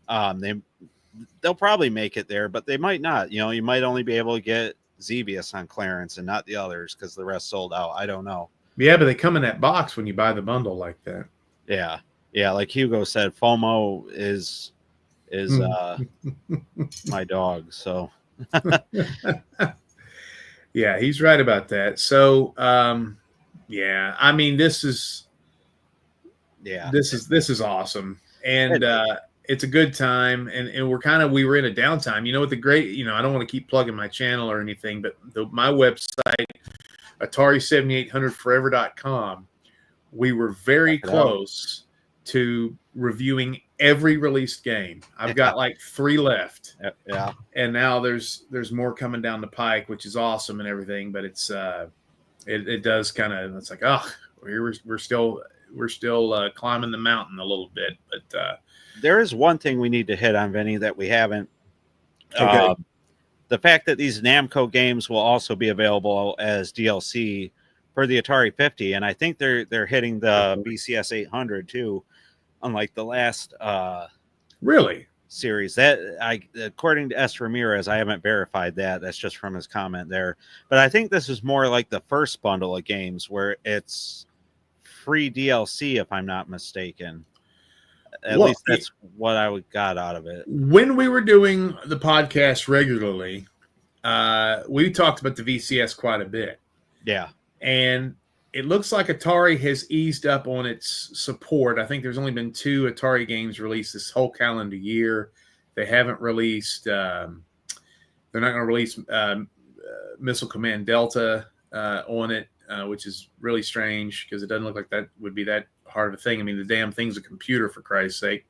they'll probably make it there, but they might not. You know, you might only be able to get Xevious on clearance and not the others because the rest sold out. I don't know. Yeah, but they come in that box when you buy the bundle like that. Yeah. Yeah, like Hugo said, FOMO is my dog, so yeah, he's right about that. So yeah, I mean this is awesome. And it's a good time, and we were in a downtime. You know what the great, I don't want to keep plugging my channel or anything, but my website, Atari7800forever.com, we were very close to reviewing every released game. I've got like 3 left. Yeah. And now there's more coming down the pike, which is awesome and everything, but it's It does kind of. It's like, oh, we're still climbing the mountain a little bit, but There is one thing we need to hit on, Vinny, that we haven't. okay. The fact that these Namco games will also be available as DLC for the Atari 50, and I think they're hitting the VCS 800 too, unlike the last Really? series. That according to S. Ramirez, I haven't verified that. That's just from his comment there. But I think this is more like the first bundle of games where it's free DLC, if I'm not mistaken. At least that's what I got out of it. When we were doing the podcast regularly, we talked about the VCS quite a bit. Yeah. And it looks like Atari has eased up on its support. I think there's only been 2 Atari games released this whole calendar year. They haven't released, they're not going to release Missile Command Delta on it, which is really strange because it doesn't look like that would be that hard of a thing. I mean, the damn thing's a computer, for Christ's sake.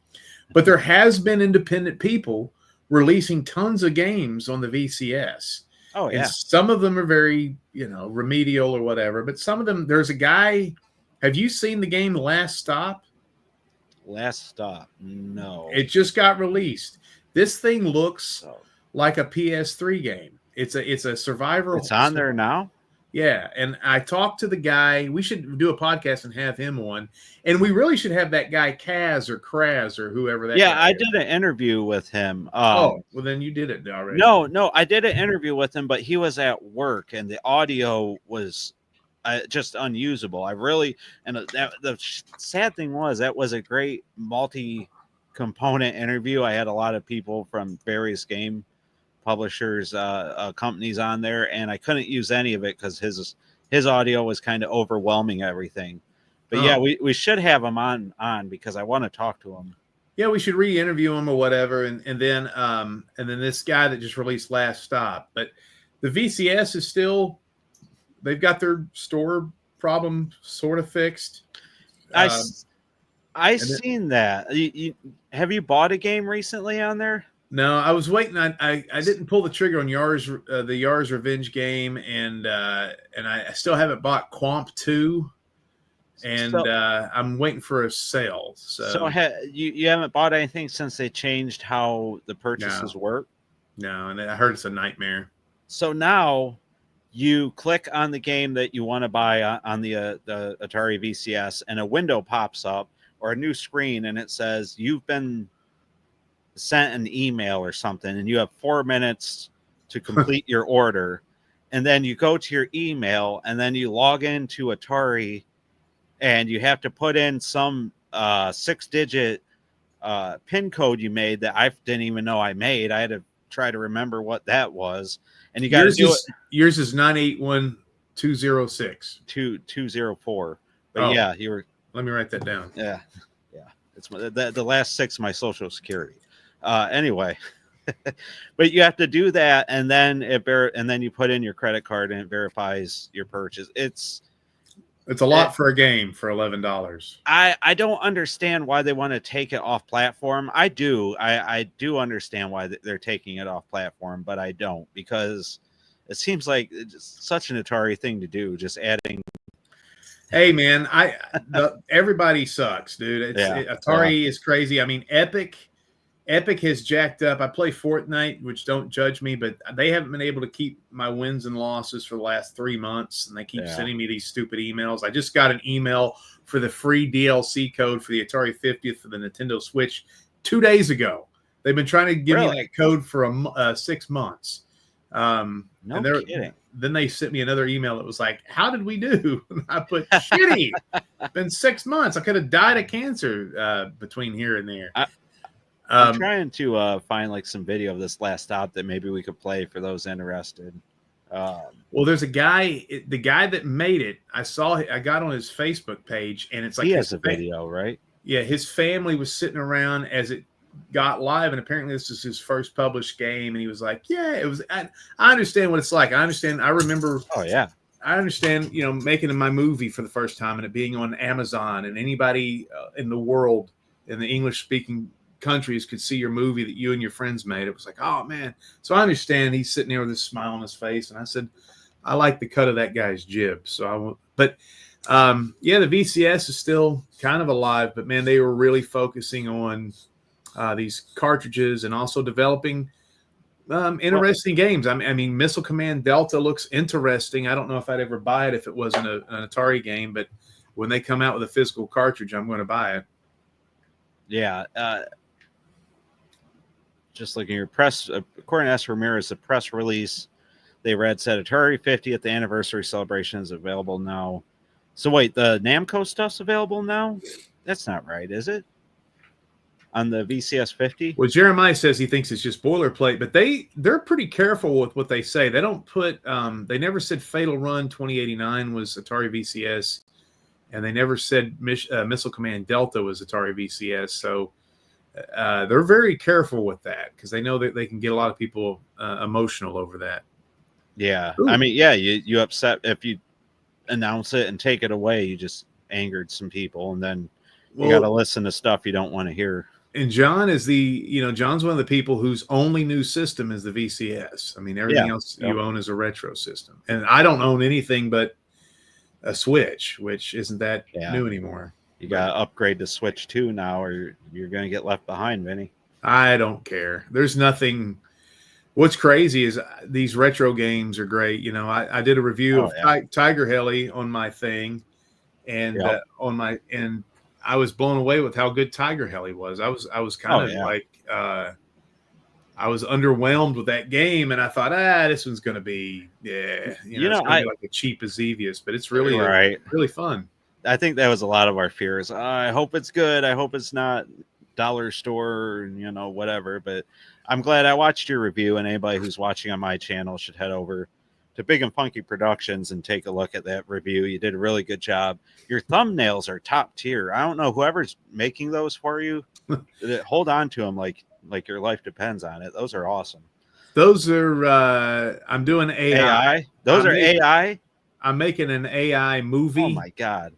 But there has been independent people releasing tons of games on the VCS. Oh, yeah. And some of them are very, remedial or whatever. But some of them, there's a guy. Have you seen the game Last Stop? Last Stop? No. It just got released. This thing looks like a PS3 game. It's a survivor. It's on there now? Yeah, and I talked to the guy. We should do a podcast and have him on. And we really should have that guy Kaz or Kraz or whoever that guy I is. did an interview with him. Well, then you did it already. No, I did an interview with him, but he was at work and the audio was just unusable. The sad thing was that was a great multi-component interview. I had a lot of people from various game publishers, companies on there, and I couldn't use any of it because his audio was kind of overwhelming everything. But yeah, we should have him on because I want to talk to him. Yeah, we should re-interview him or whatever, and then this guy that just released Last Stop. But the VCS is still, they've got their store problem sort of fixed. I seen that. Have you bought a game recently on there? No, I was waiting. I didn't pull the trigger on the Yars Revenge game, and I still haven't bought Quamp 2, and I'm waiting for a sale. So you haven't bought anything since they changed how the purchases work? No, and I heard it's a nightmare. So now you click on the game that you want to buy on the Atari VCS, and a window pops up or a new screen, and it says you've been sent an email or something, and you have 4 minutes to complete your order. And then you go to your email, and then you log into Atari, and you have to put in some 6-digit PIN code you made that I didn't even know I made. I had to try to remember what that was. And you got to do it. Yours is 981206. 204. But yeah, you were. Let me write that down. Yeah. It's the last 6 of my Social Security. Anyway, but you have to do that, and then you put in your credit card, and it verifies your purchase. It's a lot for a game for $11. I don't understand why they want to take it off platform. I do understand why they're taking it off platform, but I don't, because it seems like it's such an Atari thing to do, just adding. Hey man, everybody sucks, dude. Atari is crazy. I mean, Epic has jacked up. I play Fortnite, which don't judge me, but they haven't been able to keep my wins and losses for the last 3 months, and they keep sending me these stupid emails. I just got an email for the free DLC code for the Atari 50th for the Nintendo Switch 2 days ago. They've been trying to give me that code for 6 months. No kidding. Then they sent me another email that was like, "How did we do?" And I put, "Shitty. Been 6 months. I could have died of cancer between here and there." I'm trying to find like some video of this Last Stop that maybe we could play for those interested. Well, there's a guy, the guy that made it. I got on his Facebook page, and it's like he has a video, right? Yeah, his family was sitting around as it got live, and apparently this is his first published game, and he was like, "Yeah, it was." I understand what it's like. I understand. I remember. Oh yeah. I understand. Making my movie for the first time and it being on Amazon, and anybody in the world in the English-speaking countries could see your movie that you and your friends made. It was like, oh man. So I understand he's sitting there with this smile on his face, and I said, I like the cut of that guy's jib. So I won't. But yeah, the VCS is still kind of alive. But man, they were really focusing on these cartridges and also developing interesting games. I mean, Missile Command Delta looks interesting. I don't know if I'd ever buy it if it wasn't an Atari game, but when they come out with a physical cartridge, I'm going to buy it. Yeah. Just looking at your press, according to S. Ramirez, the press release they read said Atari 50th anniversary celebration is available now. So wait, the Namco stuff's available now? That's not right, is it? On the VCS 50? Well, Jeremiah says he thinks it's just boilerplate, but they're pretty careful with what they say. They don't put they never said Fatal Run 2089 was Atari VCS, and they never said Missile Command Delta was Atari VCS. So they're very careful with that because they know that they can get a lot of people emotional over that. Yeah. Ooh. I mean, yeah, you upset if you announce it and take it away, you just angered some people, and then you got to listen to stuff you don't want to hear. And John is John's one of the people whose only new system is the VCS. I mean, everything else you own is a retro system. And I don't own anything but a Switch, which isn't that new anymore. You got to upgrade to Switch 2 now, or you're going to get left behind, Vinny. I don't care. There's nothing. What's crazy is these retro games are great. You know, I did a review of Tiger Heli on my thing, and and I was blown away with how good Tiger Heli was. I was kind of like I was underwhelmed with that game, and I thought, this one's going to be it's going to be like a cheap Xevious, but it's really really fun. I think that was a lot of our fears. I hope it's good. I hope it's not dollar store, whatever. But I'm glad I watched your review, and anybody who's watching on my channel should head over to Big and Funky Productions and take a look at that review. You did a really good job. Your thumbnails are top tier. I don't know whoever's making those for you. Hold on to them like your life depends on it. Those are awesome. Those are I'm doing AI. Those are AI. I'm making an AI movie. Oh my god.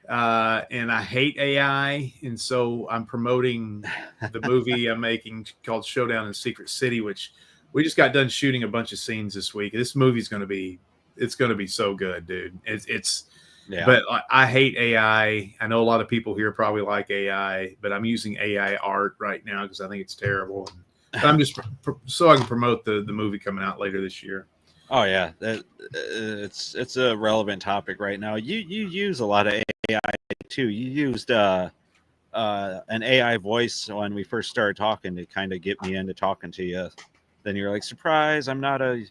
And I hate AI, and so I'm promoting the movie I'm making called Showdown in Secret City, which we just got done shooting a bunch of scenes this week. This movie's going to be so good, dude. But I hate AI. I know a lot of people here probably like AI, but I'm using AI art right now because I think it's terrible. I'm just so I can promote the movie coming out later this year. Oh yeah, it's a relevant topic right now. You use a lot of AI too. You used an AI voice when we first started talking to kind of get me into talking to you. Then you're like, surprise, I'm not a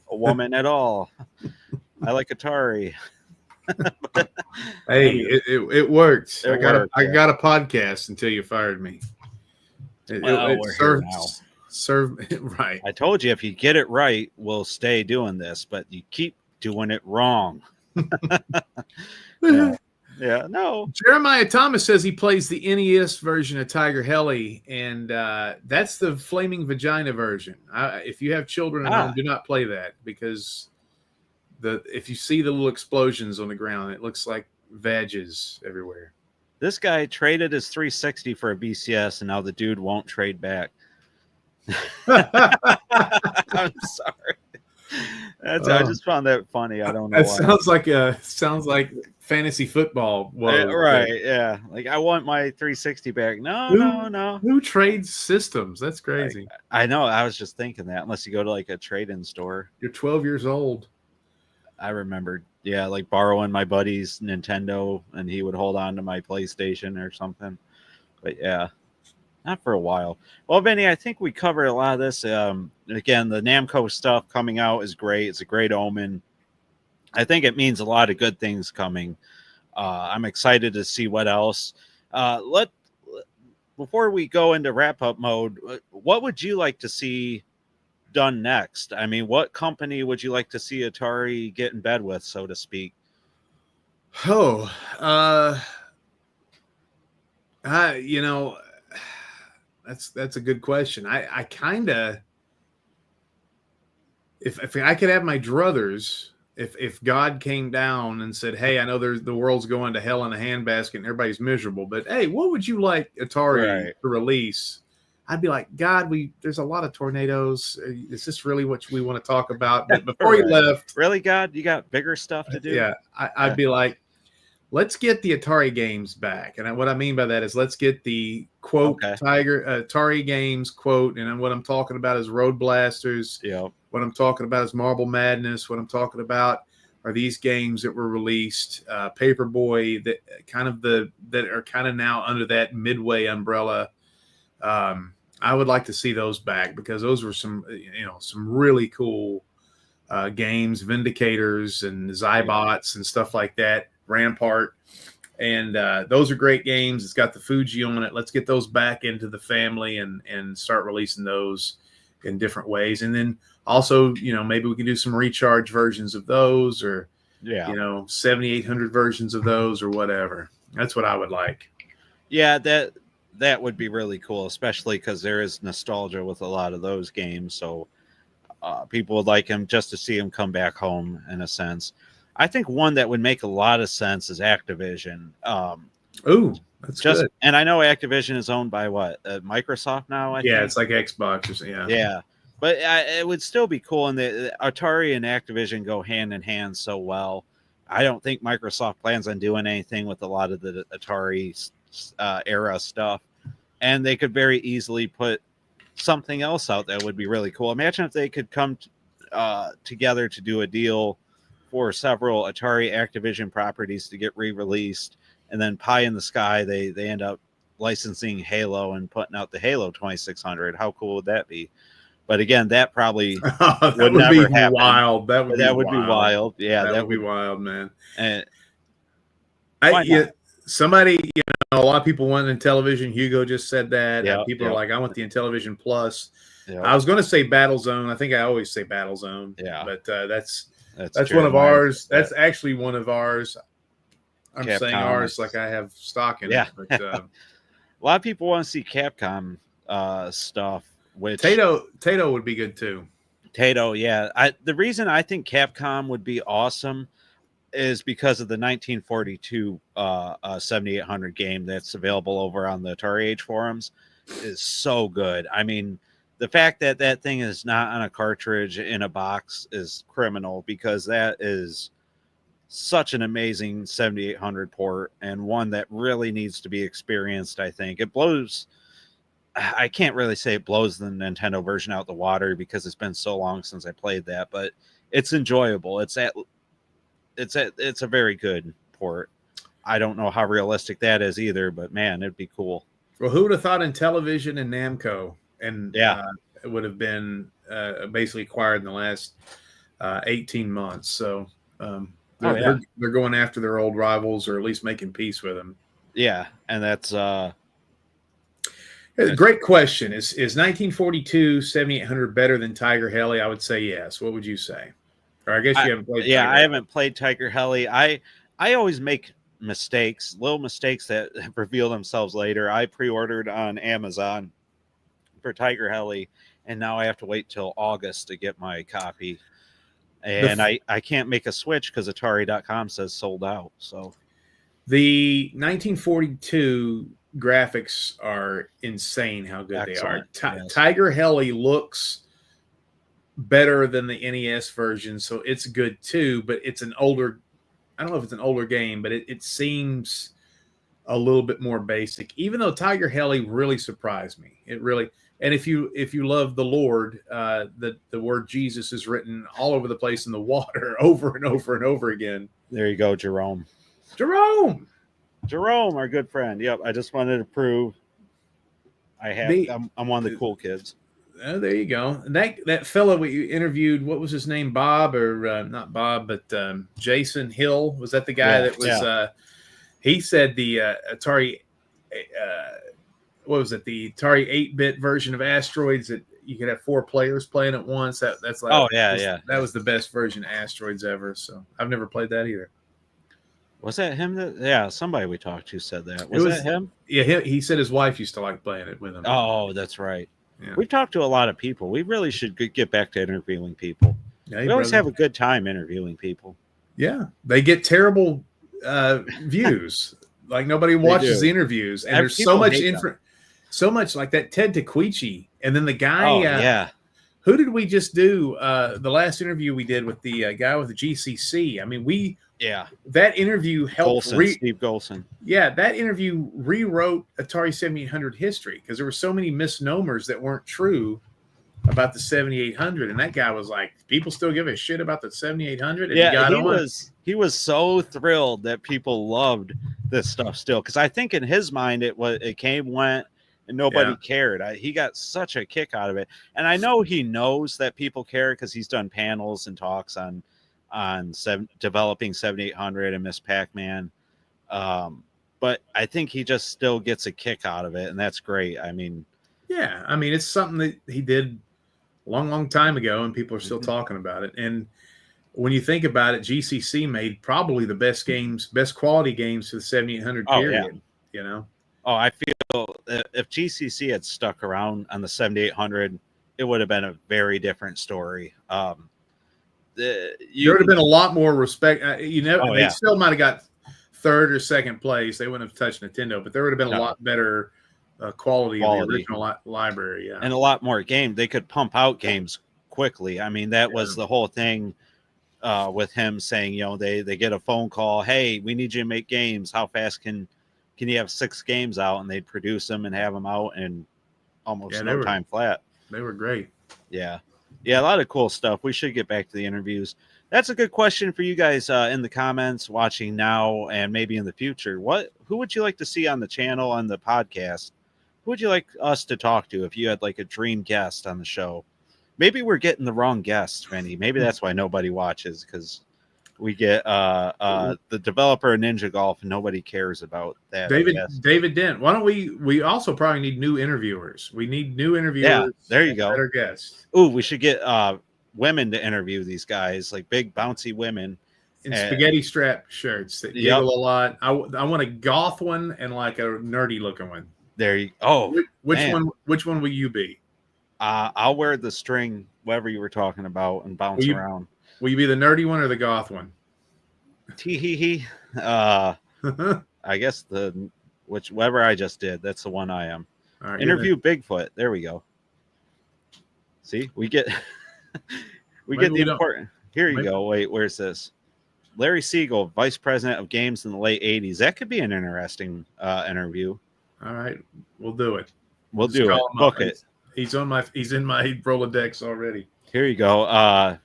woman at all. I like Atari. Hey, it worked. I got a podcast until you fired me. Serve right. I told you if you get it right, we'll stay doing this, but you keep doing it wrong. Yeah, no. Jeremiah Thomas says he plays the NES version of Tiger Heli, and that's the Flaming Vagina version. If you have children at home, do not play that because if you see the little explosions on the ground, it looks like vages everywhere. This guy traded his 360 for a VCS, and now the dude won't trade back. I'm sorry. I just found that funny. I don't know. That sounds like fantasy football. Right? Yeah. Like I want my 360 back. No. Who trades systems? That's crazy. I know. I was just thinking that. Unless you go to like a trade-in store. You're 12 years old. I remembered. Yeah, like borrowing my buddy's Nintendo, and he would hold on to my PlayStation or something. But yeah. Not for a while. Well, Vinny, I think we covered a lot of this. Again, the Namco stuff coming out is great. It's a great omen. I think it means a lot of good things coming. I'm excited to see what else. Before we go into wrap-up mode, what would you like to see done next? I mean, what company would you like to see Atari get in bed with, so to speak? That's a good question. I kind of, if I could have my druthers, if God came down and said, "Hey, I know the world's going to hell in a handbasket and everybody's miserable, but hey, what would you like Atari to release?" I'd be like, God, there's a lot of tornadoes. Is this really what we want to talk about? But before he left, really, God, you got bigger stuff to do. Yeah, I'd be like, let's get the Atari games back. And what I mean by that is let's get the quote Atari games quote. And what I'm talking about is Road Blasters. Yeah. What I'm talking about is Marble Madness. What I'm talking about are these games that were released, Paperboy, that are kind of now under that Midway umbrella. I would like to see those back because those were some really cool games, Vindicators and Zybots and stuff like that, Rampart. And those are great games. It's got the Fuji on it. Let's get those back into the family and start releasing those in different ways. And then also, maybe we can do some recharge versions of those or, 7,800 versions of those or whatever. That's what I would like. Yeah, that would be really cool, especially because there is nostalgia with a lot of those games. So people would like him just to see him come back home in a sense. I think one that would make a lot of sense is Activision. That's good. And I know Activision is owned by what? Microsoft now? I think? It's like Xbox or something. Yeah. But it would still be cool. And the Atari and Activision go hand in hand so well. I don't think Microsoft plans on doing anything with a lot of the Atari era stuff. And they could very easily put something else out that would be really cool. Imagine if they could come together to do a deal for several Atari Activision properties to get re-released, and then pie in the sky they end up licensing Halo and putting out the Halo 2600. How cool would that be? But again, that probably would never happen. Wild. That would be wild. Yeah, that would be wild, man. And somebody, a lot of people want Intellivision. Hugo just said that. People are like, I want the Intellivision Plus. Yep. I was going to say Battlezone. I think I always say Battlezone. Yeah, but that's one of ours. That's actually one of ours. I'm Capcom. Saying ours like I have stock in it. But, a lot of people want to see Capcom stuff. Which Tato would be good too. Tato, yeah. The reason I think Capcom would be awesome is because of the 1942 7800 game that's available over on the Atari Age forums is so good. I mean, the fact that that thing is not on a cartridge in a box is criminal because that is such an amazing 7800 port and one that really needs to be experienced. I think it blows. I can't really say it blows the Nintendo version out the water because it's been so long since I played that, but it's enjoyable. It's a very good port. I don't know how realistic that is either, but man, it'd be cool. Well, who would have thought Intellivision and Namco it would have been basically acquired in the last 18 months. So they're going after their old rivals or at least making peace with them. Yeah, and that's great question. Is 1942 7800 better than Tiger Heli? I would say yes. What would you say? Or I guess you haven't played. Yeah, I haven't played Tiger Heli. I always make little mistakes that reveal themselves later. I pre-ordered on Amazon for Tiger Heli, and now I have to wait till August to get my copy. And I can't make a switch because Atari.com says sold out. So the 1942 graphics are insane how good Excellent. They are. Yes. Tiger Heli looks better than the NES version, so it's good too, but it's an older, I don't know if it's an older game, but it seems a little bit more basic, even though Tiger Heli really surprised me. It really, and if you love the Lord, the word Jesus is written all over the place in the water over and over and over again. There you go, Jerome, our good friend. Yep, I just wanted to prove I'm one of the cool kids. Oh, there you go. And that fellow we interviewed, what was his name? Bob or not Bob, but Jason Hill. Was that the guy that was? Yeah. He said the Atari, what was it? The Atari 8-bit version of Asteroids that you could have 4 players playing at once. That's like that was the best version of Asteroids ever. So I've never played that either. Was that him? Somebody we talked to said that. Was that him? Yeah, he said his wife used to like playing it with him. Oh, that's right. Yeah. We've talked to a lot of people. We really should get back to interviewing people. Yeah, we always have a good time interviewing people. Yeah, they get terrible views. Like nobody watches the interviews, and there's so much So much like that Ted Taquichi, and then the guy. Oh yeah, Who did we just do? The last interview we did with the guy with the GCC. I mean, that interview helped. Steve Golson. Yeah, that interview rewrote Atari 7800 history because there were so many misnomers that weren't true about the 7800, and that guy was like, "People still give a shit about the 7800." And he was so thrilled that people loved this stuff still, because I think in his mind it came, went, and nobody cared. He got such a kick out of it, and I know he knows that people care because he's done panels and talks on developing 7800 and Miss Pac-Man. But I think he just still gets a kick out of it, and that's great. I mean, it's something that he did a long time ago, and people are still talking about it. And when you think about it, GCC made probably the best quality games for the 7800 period. You know? Oh, I feel if GCC had stuck around on the 7800, it would have been a very different story. There would have been a lot more respect. They still might have got third or second place. They wouldn't have touched Nintendo, but there would have been a lot better quality of the original library. Yeah, and a lot more game. They could pump out games quickly. I mean, that was the whole thing with him saying, they get a phone call. Hey, we need you to make games. How fast can you have 6 games out? And they'd produce them and have them out in almost no time flat. They were great. Yeah. Yeah, a lot of cool stuff. We should get back to the interviews. That's a good question for you guys in the comments, watching now and maybe in the future. Who would you like to see on the channel, on the podcast? Who would you like us to talk to if you had like a dream guest on the show? Maybe we're getting the wrong guest, Vinnie. Maybe that's why nobody watches, because we get the developer of Ninja Golf and nobody cares about that. David Dent. Why don't we also probably need new interviewers. We need new interviewers. Yeah, there you go. Better guests. Ooh, we should get women to interview these guys, like big bouncy women in spaghetti strap shirts that giggle a lot. I want a goth one and like a nerdy looking one. There you which one will you be? I'll wear the string, whatever you were talking about, and bounce around. Will you be the nerdy one or the goth one? I guess whichever I just did, that's the one I am. All right, interview Bigfoot. There we go. See, we get the important. Here you go. Wait, where's this? Larry Siegel, vice president of games in the late 80s. That could be an interesting interview. All right, we'll do it. We'll do it. Book it. He's in my Rolodex already. Here you go.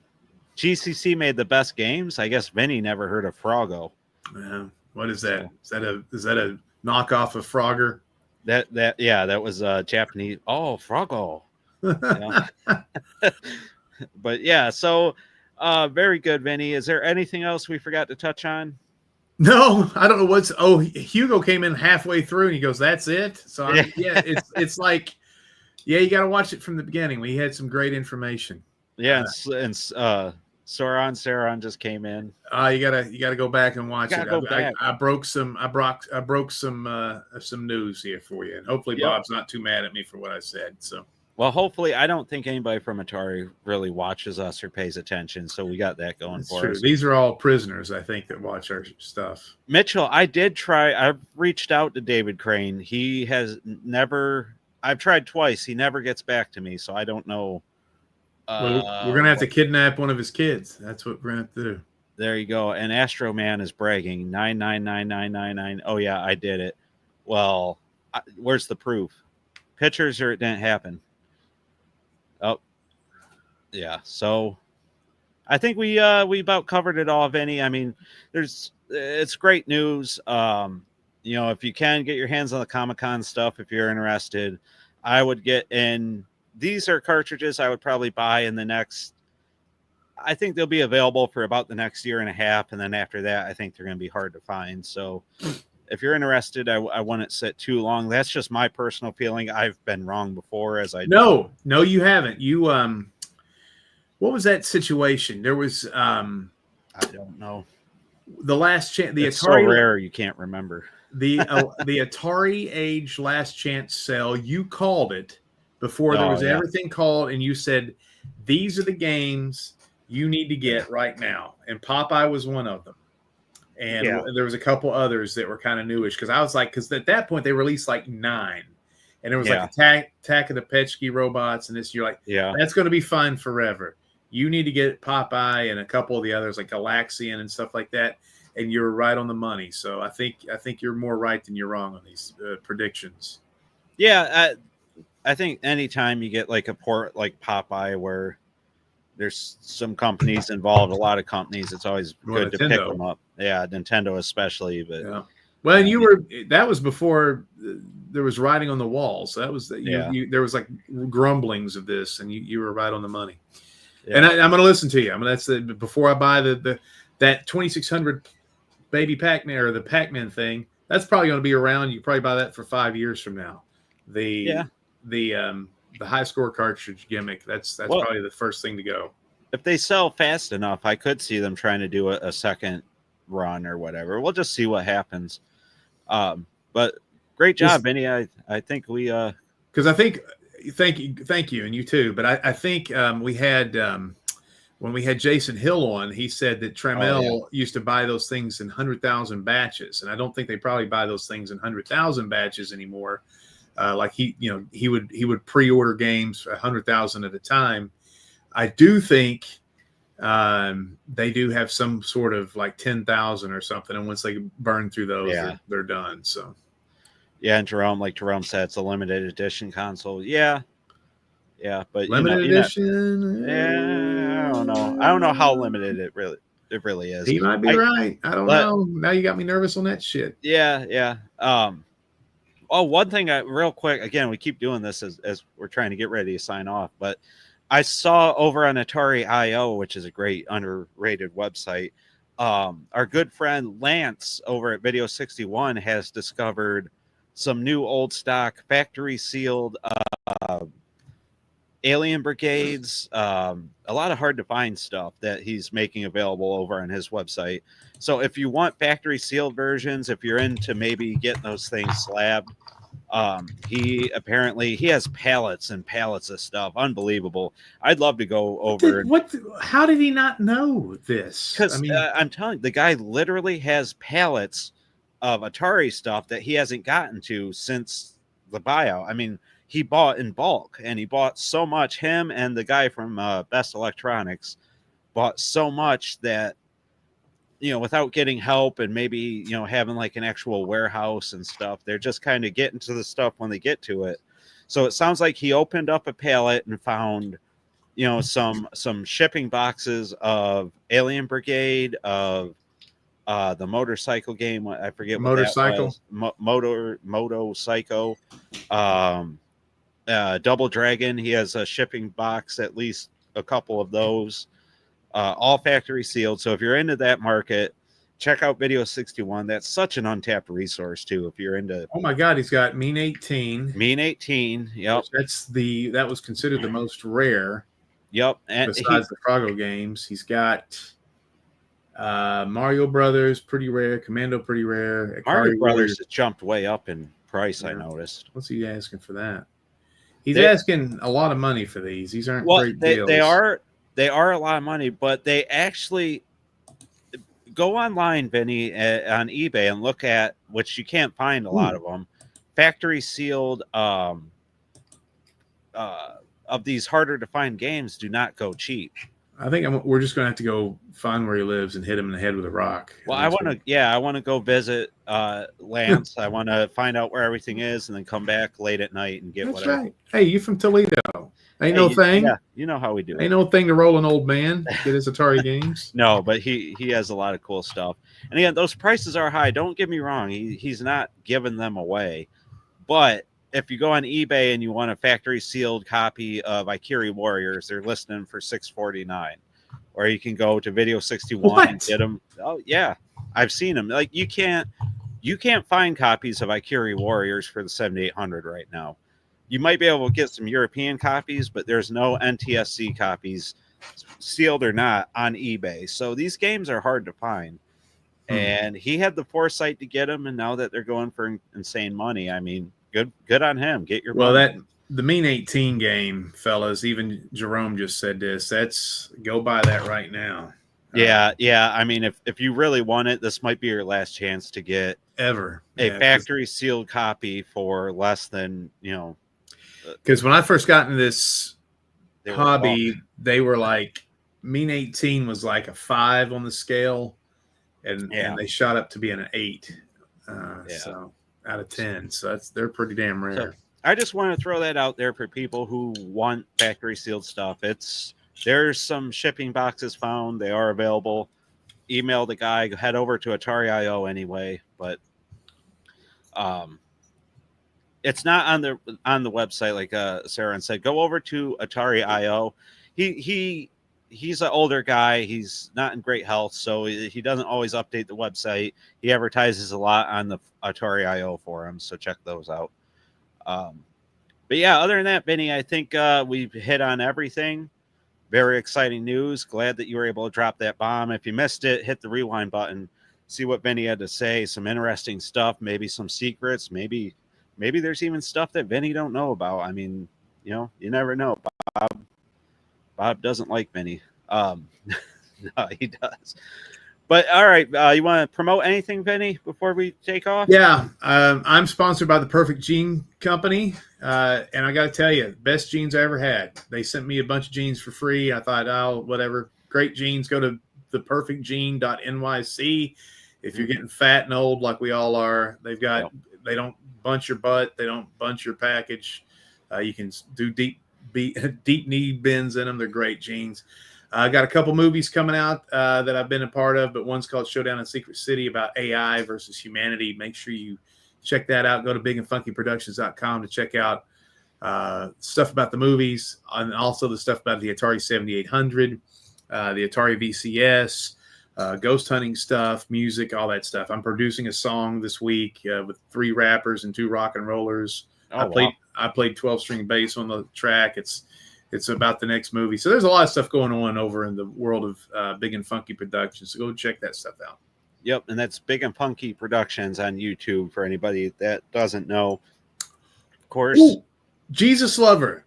GCC made the best games. I guess Vinnie never heard of Froggo. What is that? Is that a knockoff of Frogger? That was Japanese. Oh, Froggo. But yeah, so very good, Vinnie. Is there anything else we forgot to touch on? No, I don't know Hugo came in halfway through and he goes, "That's it." So it's like, you got to watch it from the beginning. We had some great information. Yeah, and Sauron just came in. You gotta go back and watch it. Go back. I broke some news here for you, and hopefully Bob's not too mad at me for what I said. So. Well, hopefully, I don't think anybody from Atari really watches us or pays attention, so we got that going for us. These are all prisoners, I think, that watch our stuff. Mitchell, I've reached out to David Crane. He has never. I've tried twice. He never gets back to me, so I don't know. We're gonna have to kidnap one of his kids. That's what we're gonna have to do. There you go. And Astro Man is bragging 9999999. Oh yeah, I did it. Well, where's the proof? Pictures or it didn't happen. Oh, yeah. So I think we about covered it all, Vinnie. I mean, it's great news. If you can get your hands on the Comic-Con stuff, if you're interested, I would get in. These are cartridges I would probably buy in the next. I think they'll be available for about the next year and a half, and then after that, I think they're going to be hard to find. So, if you're interested, I wouldn't sit too long. That's just my personal feeling. I've been wrong before, as I no, you haven't. You what was that situation? There was I don't know. The last chance. It's Atari, so rare you can't remember. The Atari Age Last Chance sale. You called it before there was everything called, and you said these are the games you need to get right now. And Popeye was one of them. And there was a couple others that were kind of newish because I was like, because at that point they released like 9. and there was Yeah. like Attack of the Petchke robots, and this you're like, Yeah. that's going to be fun forever. You need to get Popeye and a couple of the others like Galaxian and stuff like that, and you're right on the money. So I think you're more right than you're wrong on these predictions. Yeah, I think anytime you get like a port like Popeye where there's some companies involved, a lot of companies, it's always good to pick them up. Yeah, Nintendo especially, but yeah. Well, and that was before there was writing on the walls. So that was there was like grumblings of this, and you were right on the money. Yeah. And I'm going to listen to you. I mean, that's before I buy that 2600 baby Pac-Man or the Pac-Man thing. That's probably going to be around. You probably buy that for 5 years from now. The high score cartridge gimmick. That's probably the first thing to go. If they sell fast enough, I could see them trying to do a second run or whatever. We'll just see what happens. But great job, Vinnie. I think we because I think thank you, and you too. But I think we had when we had Jason Hill on, he said that Tramiel used to buy those things in 100,000 batches, and I don't think they probably buy those things in 100,000 batches anymore. Like he would pre-order games 100,000 at a time. I do think they do have some sort of like 10,000 or something, and once they burn through those, they're done. So, yeah, and Jerome said it's a limited edition console. Yeah, but limited edition. I don't know how limited it really is. He might be right. I don't know. Now you got me nervous on that shit. Yeah. One thing, real quick. Again, we keep doing this as we're trying to get ready to sign off, but I saw over on Atari IO, which is a great underrated website, our good friend Lance over at Video 61 has discovered some new old stock factory sealed Alien Brigades, a lot of hard to find stuff that he's making available over on his website. So if you want factory sealed versions, if you're into maybe getting those things slabbed, he has pallets and pallets of stuff. Unbelievable. I'd love to go over. How did he not know this? Because I'm telling you, the guy literally has pallets of Atari stuff that he hasn't gotten to since the buyout. I mean, he bought in bulk, and he bought so much. Him and the guy from Best Electronics bought so much that, without getting help and maybe, having like an actual warehouse and stuff, they're just kind of getting to the stuff when they get to it. So it sounds like he opened up a pallet and found, some shipping boxes of Alien Brigade, of the motorcycle game. I forget what Motorcycle. That was. Moto Psycho. Double Dragon. He has a shipping box, at least a couple of those. All factory sealed. So if you're into that market, check out Video 61. That's such an untapped resource too. If you're into, oh my God, he's got Mean 18. Mean 18. Yep, that was considered the most rare. Yep, and besides the Froggo games, he's got Mario Brothers, pretty rare. Commando, pretty rare. Mario Brothers has jumped way up in price. Yeah. I noticed. What's he asking for that? He's asking a lot of money for these. These aren't great deals. They are a lot of money, but they actually go online, Vinny, on eBay and look at, which you can't find a lot of them, factory sealed of these harder to find games do not go cheap. I think we're just going to have to go find where he lives and hit him in the head with a rock. Well, I want to go visit Lance. I want to find out where everything is and then come back late at night and get whatever. Right. Hey, you from Toledo? Ain't no thing. Yeah, you know how we do. Ain't no thing to roll an old man, get his Atari games. No, but he has a lot of cool stuff. And again, those prices are high. Don't get me wrong. He's not giving them away. But if you go on eBay and you want a factory sealed copy of Ikiri Warriors, they're listing for $649. Or you can go to Video 61 and get them. Oh yeah, I've seen them. Like you can't find copies of Ikiri Warriors for the 7800 right now. You might be able to get some European copies, but there's no NTSC copies, sealed or not, on eBay. So these games are hard to find. And he had the foresight to get them, and now that they're going for insane money, I mean, good on him. Get your money. The Mean 18 game, fellas, even Jerome just said this. Go buy that right now. Yeah. I mean, if you really want it, this might be your last chance to get ever a factory sealed copy for less than, because when I first got into this hobby, bulk. they were like Mean 18 was like a 5 on the scale, and they shot up to being an 8. So out of 10. So they're pretty damn rare. So I just want to throw that out there for people who want factory sealed stuff. There's some shipping boxes found. They are available. Email the guy. Head over to Atari.io anyway, but it's not on the website like Sarah said. Go over to Atari.io. He's an older guy. He's not in great health, so he doesn't always update the website. He advertises a lot on the Atari.io forums, so check those out. But yeah, other than that, Vinnie, I think we've hit on everything. Very exciting news. Glad that you were able to drop that bomb. If you missed it, hit the rewind button. See what Vinnie had to say. Some interesting stuff. Maybe some secrets. Maybe there's even stuff that Vinnie don't know about. I mean, you never know. Bob doesn't like Vinnie. No, he does. But all right, you want to promote anything, Vinnie, before we take off? Yeah, I'm sponsored by the Perfect Gene Company, and I got to tell you, best jeans I ever had. They sent me a bunch of jeans for free. I thought, oh, whatever, great jeans. Go to theperfectgene.nyc. If you're getting fat and old like we all are, they don't bunch your butt, they don't bunch your package. You can do deep knee bends in them. They're great jeans. I got a couple movies coming out that I've been a part of, but one's called Showdown in Secret City about AI versus humanity. Make sure you check that out. Go to bigandfunkyproductions.com to check out stuff about the movies and also the stuff about the Atari 7800, the Atari VCS, ghost hunting stuff, music, all that stuff. I'm producing a song this week with 3 rappers and 2 rock and rollers. I played 12-string bass on the track. It's about the next movie. So there's a lot of stuff going on over in the world of Big and Funky Productions. So go check that stuff out. Yep, and that's Big and Funky Productions on YouTube for anybody that doesn't know. Of course. Ooh, Jesus Lover.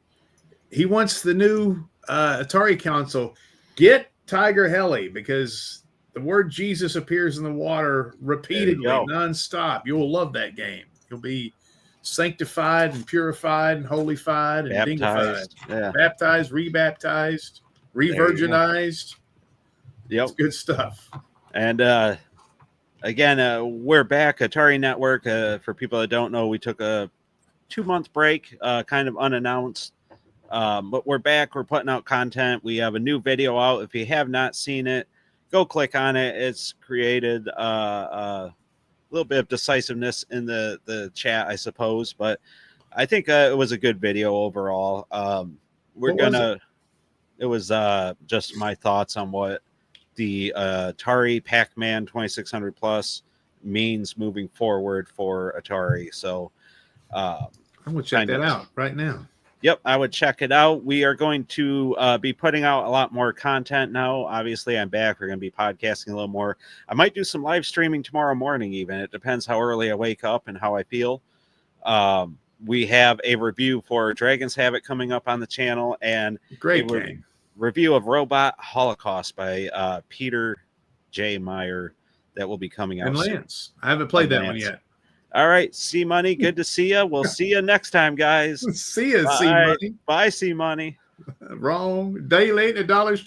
He wants the new Atari console. Get Tiger Heli because the word Jesus appears in the water repeatedly, nonstop. You'll love that game. You'll be sanctified and purified and holified and dingified. Baptized, rebaptized, re-virginized. Yep. It's good stuff. And again, we're back. Atari Network. For people that don't know, we took a 2-month break, kind of unannounced. But we're back. We're putting out content. We have a new video out. If you have not seen it, go click on it. It's created a little bit of decisiveness in the chat, I suppose, but I think it was a good video overall. It was just my thoughts on what the Atari Pac-Man 2600 Plus means moving forward for Atari. So I'm going to check that out right now. Yep, I would check it out. We are going to be putting out a lot more content now. Obviously, I'm back. We're going to be podcasting a little more. I might do some live streaming tomorrow morning even. It depends how early I wake up and how I feel. We have a review for Dragon's Havoc coming up on the channel and great game. Review of Robot Holocaust by Peter J. Meyer that will be coming out. And Lance. I haven't played that one yet. All right, C-Money, good to see you. We'll see you next time, guys. See you, C-Money. Bye, C-Money. Wrong. Day late, $1